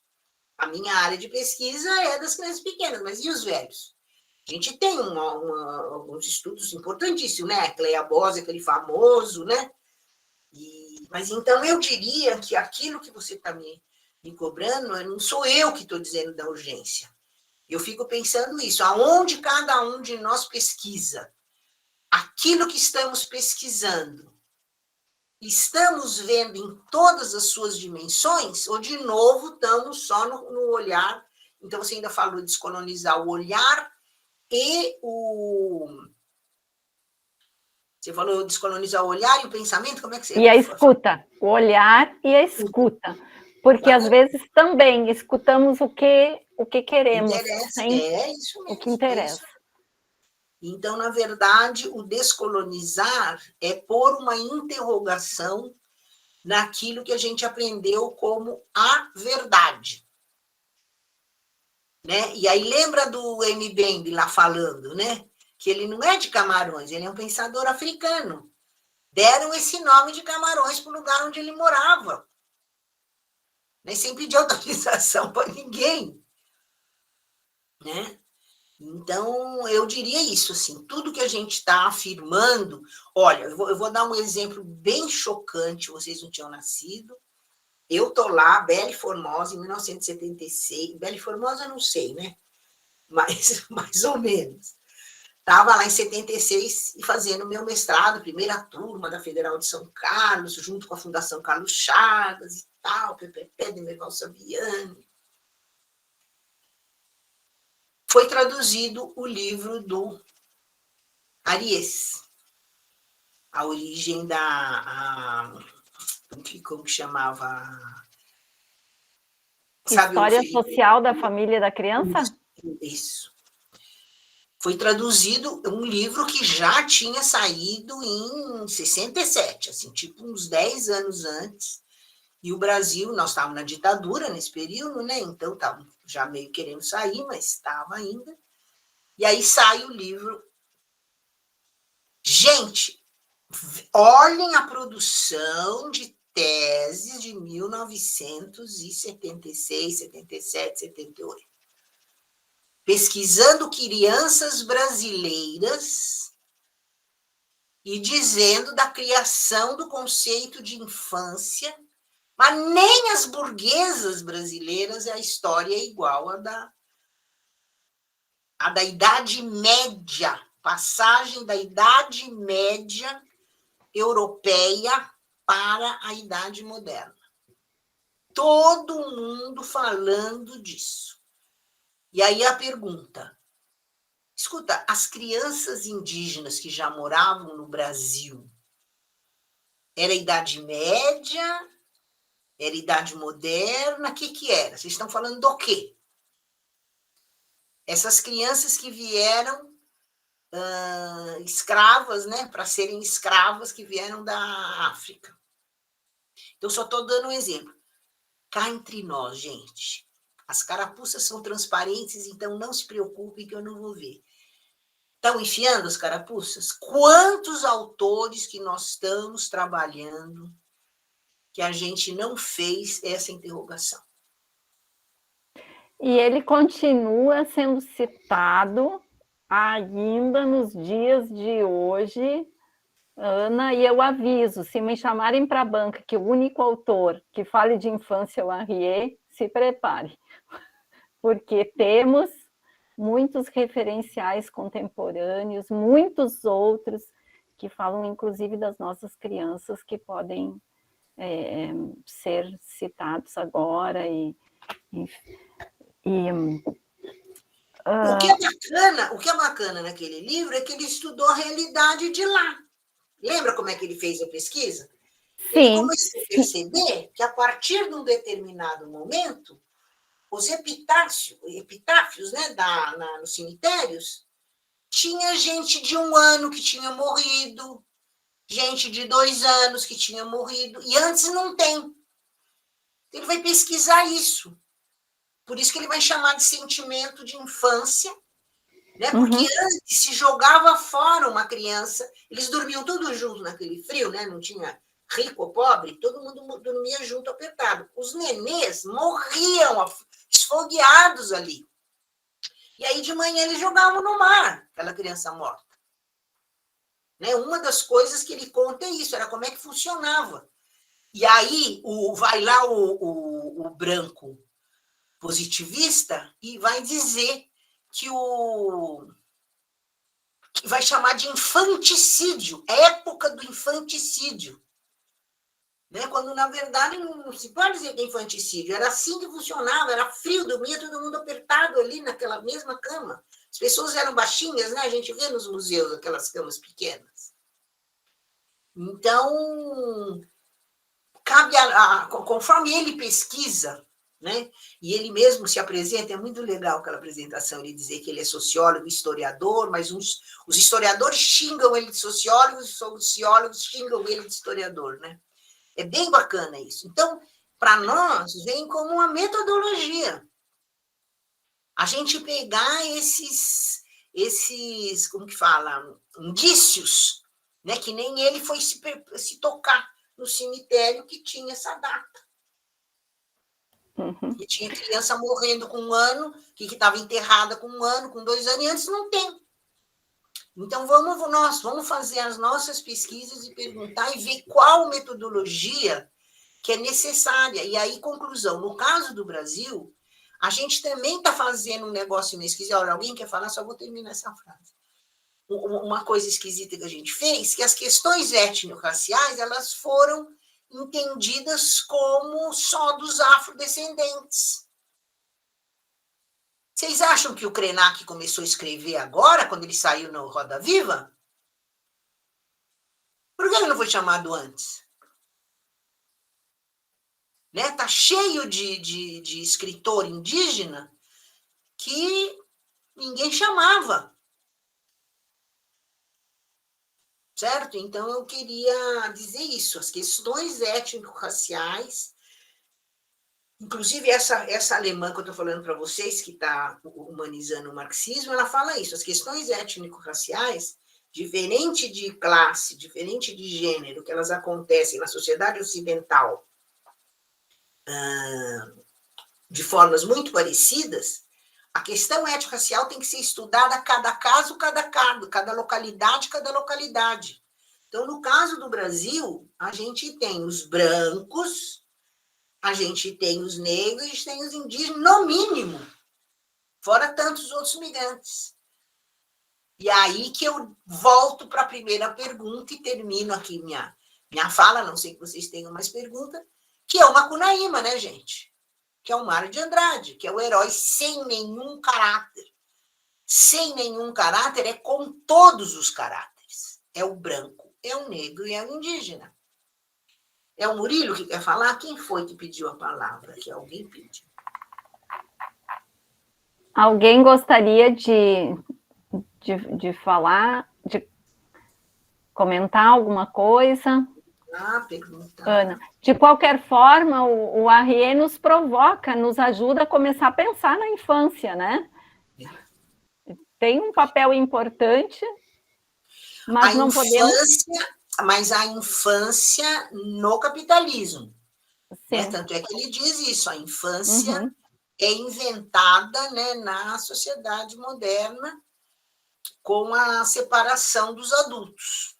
A minha área de pesquisa é das crianças pequenas, mas e os velhos? A gente tem alguns estudos importantíssimos, né? Cleia Bose, aquele famoso, né? Mas então eu diria que aquilo que você está me cobrando, não sou eu que estou dizendo da urgência. Eu fico pensando isso, aonde cada um de nós pesquisa, aquilo que estamos pesquisando, estamos vendo em todas as suas dimensões, ou de novo estamos só no olhar. Então você ainda falou de descolonizar o olhar e Você falou descolonizar o olhar e o pensamento, como é que você... E a escuta, o olhar e a escuta. Porque às vezes também escutamos o que queremos, isso mesmo, o que interessa. Então, na verdade, o descolonizar é pôr uma interrogação naquilo que a gente aprendeu como a verdade. Né? E aí lembra do Mbembe lá falando, né? Que ele não é de Camarões, ele é um pensador africano. Deram esse nome de Camarões para o lugar onde ele morava. Né? Sem pedir autorização para ninguém. Né? Então, eu diria isso, assim, tudo que a gente está afirmando... Olha, eu vou dar um exemplo bem chocante, vocês não tinham nascido. Eu estou lá, Bela e Formosa, em 1976. Bela e Formosa, eu não sei, né? Mas, mais ou menos. Estava lá em 76 e fazendo meu mestrado, primeira turma da Federal de São Carlos, junto com a Fundação Carlos Chagas e tal, PPP, Demerval Saviani. Foi traduzido o livro do Aries, A Origem como que chamava? História social da família da criança? Isso. Foi traduzido um livro que já tinha saído em 67, assim, tipo uns 10 anos antes. E o Brasil, nós estávamos na ditadura nesse período, né? Então estávamos já meio querendo sair, mas estava ainda. E aí sai o livro. Gente, olhem a produção de teses de 1976, 77, 78. Pesquisando crianças brasileiras e dizendo da criação do conceito de infância, mas nem as burguesas brasileiras a história é igual à da Idade Média, passagem da Idade Média europeia para a Idade Moderna. Todo mundo falando disso. E aí a pergunta, escuta, as crianças indígenas que já moravam no Brasil, era Idade Média, era Idade Moderna, o que era? Vocês estão falando do quê? Essas crianças que vieram escravas, né, para serem escravas, que vieram da África. Então, só estou dando um exemplo. Cá entre nós, gente, as carapuças são transparentes, então não se preocupem que eu não vou ver. Estão enfiando as carapuças? Quantos autores que nós estamos trabalhando que a gente não fez essa interrogação? E ele continua sendo citado ainda nos dias de hoje, Ana, e eu aviso, se me chamarem para a banca que o único autor que fale de infância é o Henriet, se prepare, porque temos muitos referenciais contemporâneos, muitos outros que falam, inclusive, das nossas crianças que podem ser citados agora. O que é bacana naquele livro é que ele estudou a realidade de lá. Lembra como é que ele fez a pesquisa? Sim. Ele começou a perceber que, a partir de um determinado momento, os epitáfios, né, nos cemitérios, tinha gente de 1 ano que tinha morrido, gente de 2 anos que tinha morrido, e antes não tem. Ele vai pesquisar isso. Por isso que ele vai chamar de sentimento de infância, né? Porque antes se jogava fora uma criança, eles dormiam todos juntos naquele frio, né? Não tinha rico ou pobre, todo mundo dormia junto, apertado. Os nenês morriam esfogueados ali. E aí, de manhã, eles jogavam no mar, aquela criança morta. Né? Uma das coisas que ele conta é isso, era como é que funcionava. E aí, vai lá o branco positivista e vai dizer que vai chamar de infanticídio, época do infanticídio. Né? Quando, na verdade, não se pode dizer que é infanticídio, era assim que funcionava, era frio, dormia todo mundo apertado ali naquela mesma cama. As pessoas eram baixinhas, né? A gente vê nos museus aquelas camas pequenas. Então, cabe conforme ele pesquisa, né? E ele mesmo se apresenta, é muito legal aquela apresentação, ele dizer que ele é sociólogo, historiador, mas os historiadores xingam ele de sociólogo, os sociólogos xingam ele de historiador, né? É bem bacana isso. Então, para nós, vem como uma metodologia. A gente pegar esses como que fala, indícios, né? Que nem ele foi se tocar no cemitério que tinha essa data. Uhum. Que tinha criança morrendo com 1 ano, que estava enterrada com 1 ano, com 2 anos, e antes não tem. Então, vamos fazer as nossas pesquisas e perguntar e ver qual metodologia que é necessária. E aí, conclusão, no caso do Brasil, a gente também está fazendo um negócio meio esquisito. Olha, alguém quer falar? Só vou terminar essa frase. Uma coisa esquisita que a gente fez, que as questões étnico-raciais, elas foram entendidas como só dos afrodescendentes. Vocês acham que o Krenak começou a escrever agora, quando ele saiu no Roda Viva? Por que ele não foi chamado antes? Né? Tá cheio de escritor indígena que ninguém chamava. Certo? Então, eu queria dizer isso. As questões étnico-raciais, inclusive essa alemã que eu estou falando para vocês, que está humanizando o marxismo, ela fala isso. As questões étnico-raciais, diferente de classe, diferente de gênero, que elas acontecem na sociedade ocidental de formas muito parecidas, a questão étnico-racial tem que ser estudada cada caso, cada localidade, cada localidade. Então, no caso do Brasil, a gente tem os brancos, a gente tem os negros, a gente tem os indígenas, no mínimo, fora tantos outros migrantes. E aí que eu volto para a primeira pergunta e termino aqui minha fala, não sei que vocês tenham mais pergunta, que é o Macunaíma, né, gente? Que é o Mário de Andrade, que é o herói sem nenhum caráter. Sem nenhum caráter é com todos os caráteres. É o branco, é o negro e é o indígena. É o Murilo que quer falar? Quem foi que pediu a palavra? Que alguém pediu. Alguém gostaria de falar, de comentar alguma coisa? Pergunta. Ana, de qualquer forma, o Arriet nos provoca, nos ajuda a começar a pensar na infância, né? Tem um papel importante, mas não podemos... Mas a infância no capitalismo. Né? Sim. Tanto é que ele diz isso, a infância é inventada, né, na sociedade moderna com a separação dos adultos.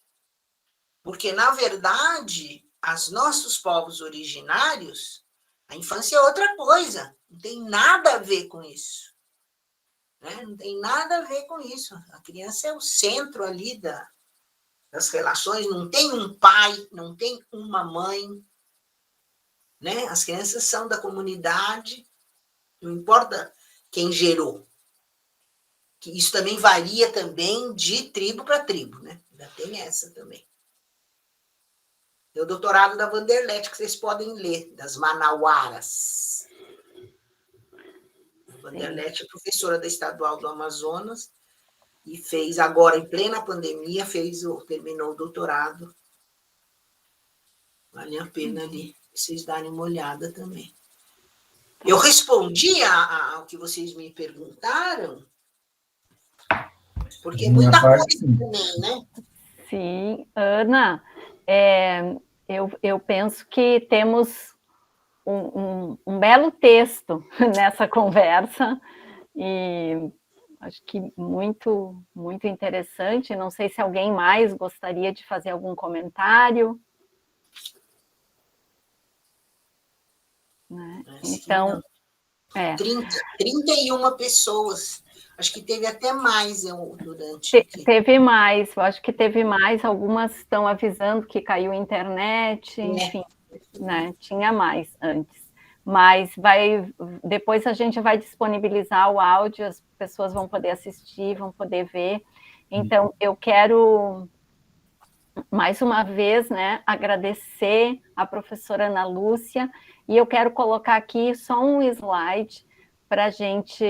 Porque, na verdade, os nossos povos originários, a infância é outra coisa, não tem nada a ver com isso. Né? Não tem nada a ver com isso. A criança é o centro ali das relações, não tem um pai, não tem uma mãe. Né? As crianças são da comunidade, não importa quem gerou. Que isso também varia também de tribo para tribo, né? Ainda tem essa também. Tem o doutorado da Vanderlete, que vocês podem ler, das Manauaras. A Vanderlete é professora da Estadual do Amazonas e fez agora, em plena pandemia, terminou o doutorado. Vale a pena ali, vocês darem uma olhada também. Eu respondi ao que vocês me perguntaram, porque muita coisa também, né? Sim, Ana, eu penso que temos um belo texto nessa conversa, e acho que muito, muito interessante. Não sei se alguém mais gostaria de fazer algum comentário. Né? Então, 31 pessoas. Acho que teve até mais durante. Teve mais, eu acho que teve mais. Algumas estão avisando que caiu a internet, enfim, né? Tinha mais antes. Mas depois a gente vai disponibilizar o áudio, as pessoas vão poder assistir, vão poder ver. Então, eu quero, mais uma vez, né, agradecer a professora Ana Lúcia, e eu quero colocar aqui só um slide para a gente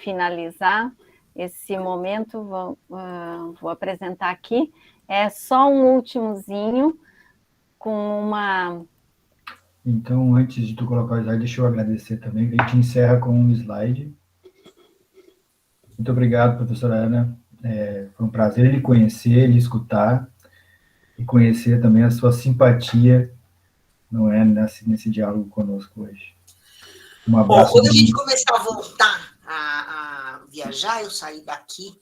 finalizar esse momento. Vou apresentar aqui. É só um últimozinho com uma... Então, antes de tu colocar o slide, deixa eu agradecer também, que a gente encerra com um slide. Muito obrigado, professora Ana. Foi um prazer lhe conhecer, lhe escutar, e conhecer também a sua simpatia, não é, nesse diálogo conosco hoje. Um abraço. Quando a gente começar a voltar a viajar, eu sair daqui,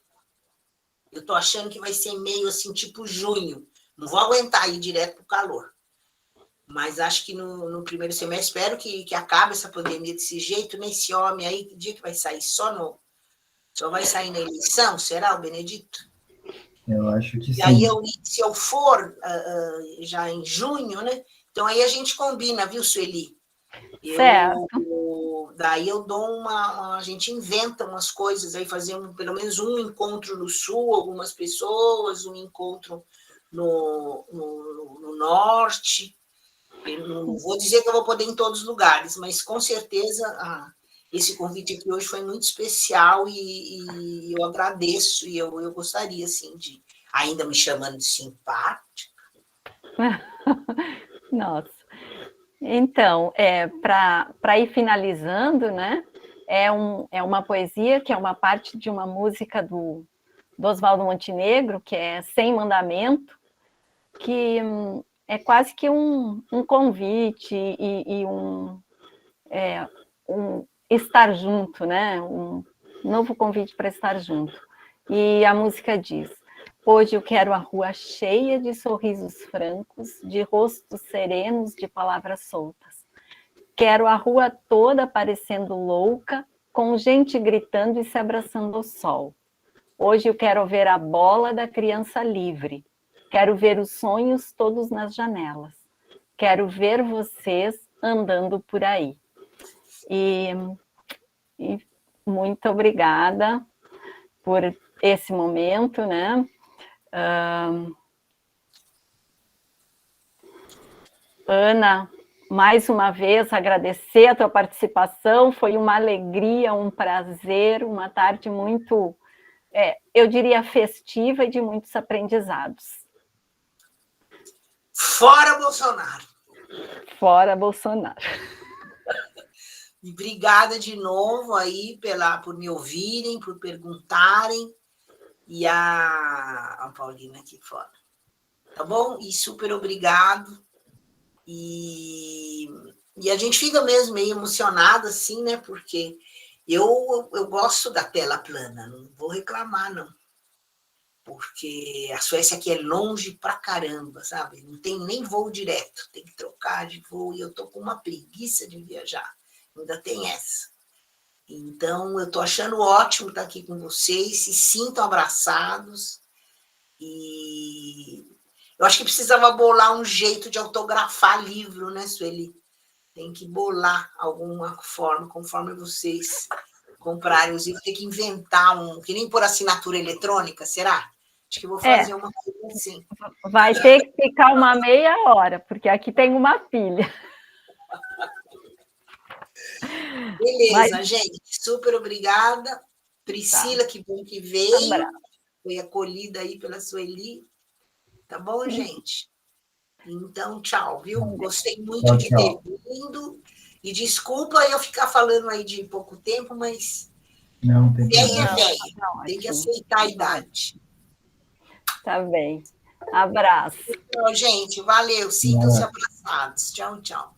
eu estou achando que vai ser meio assim, tipo junho. Não vou aguentar ir direto para o calor. Mas acho que no primeiro semestre, espero que acabe essa pandemia desse jeito, nesse homem aí, que dia que vai sair? Só vai sair na eleição? Será, o Benedito? Eu acho que sim. E aí, se eu for já em junho, né? Então aí a gente combina, viu, Sueli? Certo. Daí eu dou a gente inventa umas coisas, aí fazer pelo menos um encontro no sul, algumas pessoas, um encontro no norte. Eu não vou dizer que eu vou poder ir em todos os lugares, mas com certeza esse convite aqui hoje foi muito especial, e eu agradeço, e eu gostaria, assim, de, ainda me chamando de simpática. Nossa. Então, para ir finalizando, né? É uma poesia que é uma parte de uma música do Oswaldo Montenegro, que é Sem Mandamento, que é quase que um convite e um estar junto, né? Um novo convite para estar junto. E a música diz: hoje eu quero a rua cheia de sorrisos francos, de rostos serenos, de palavras soltas. Quero a rua toda parecendo louca, com gente gritando e se abraçando ao sol. Hoje eu quero ver a bola da criança livre. Quero ver os sonhos todos nas janelas. Quero ver vocês andando por aí. E muito obrigada por esse momento, né? Ana, mais uma vez agradecer a tua participação, foi uma alegria, um prazer, uma tarde muito, eu diria, festiva e de muitos aprendizados. Fora Bolsonaro! Fora Bolsonaro! E obrigada de novo aí por me ouvirem, por perguntarem, e a Paulina aqui fora. Tá bom? E super obrigado. E a gente fica mesmo meio emocionado, assim, né? Porque eu gosto da tela plana, não vou reclamar, não. Porque a Suécia aqui é longe pra caramba, sabe? Não tem nem voo direto, tem que trocar de voo, e eu tô com uma preguiça de viajar. Ainda tem essa. Então, eu tô achando ótimo estar aqui com vocês, se sintam abraçados, e eu acho que precisava bolar um jeito de autografar livro, né, Sueli? Tem que bolar alguma forma, conforme vocês comprarem os livros, tem que inventar que nem por assinatura eletrônica, será? Acho que vou fazer uma coisa assim. Vai ter que ficar uma meia hora, porque aqui tem uma pilha. Beleza, gente. Super obrigada. Priscila, que bom que veio. Foi acolhida aí pela Sueli. Tá bom, gente? Então, tchau, viu? Gostei muito de ter vindo. E desculpa eu ficar falando aí de pouco tempo, mas não tem velho é velho. Tem que aceitar a idade. Tá bem. Abraço. Então, gente, valeu. Sintam-se abraçados. Tchau, tchau.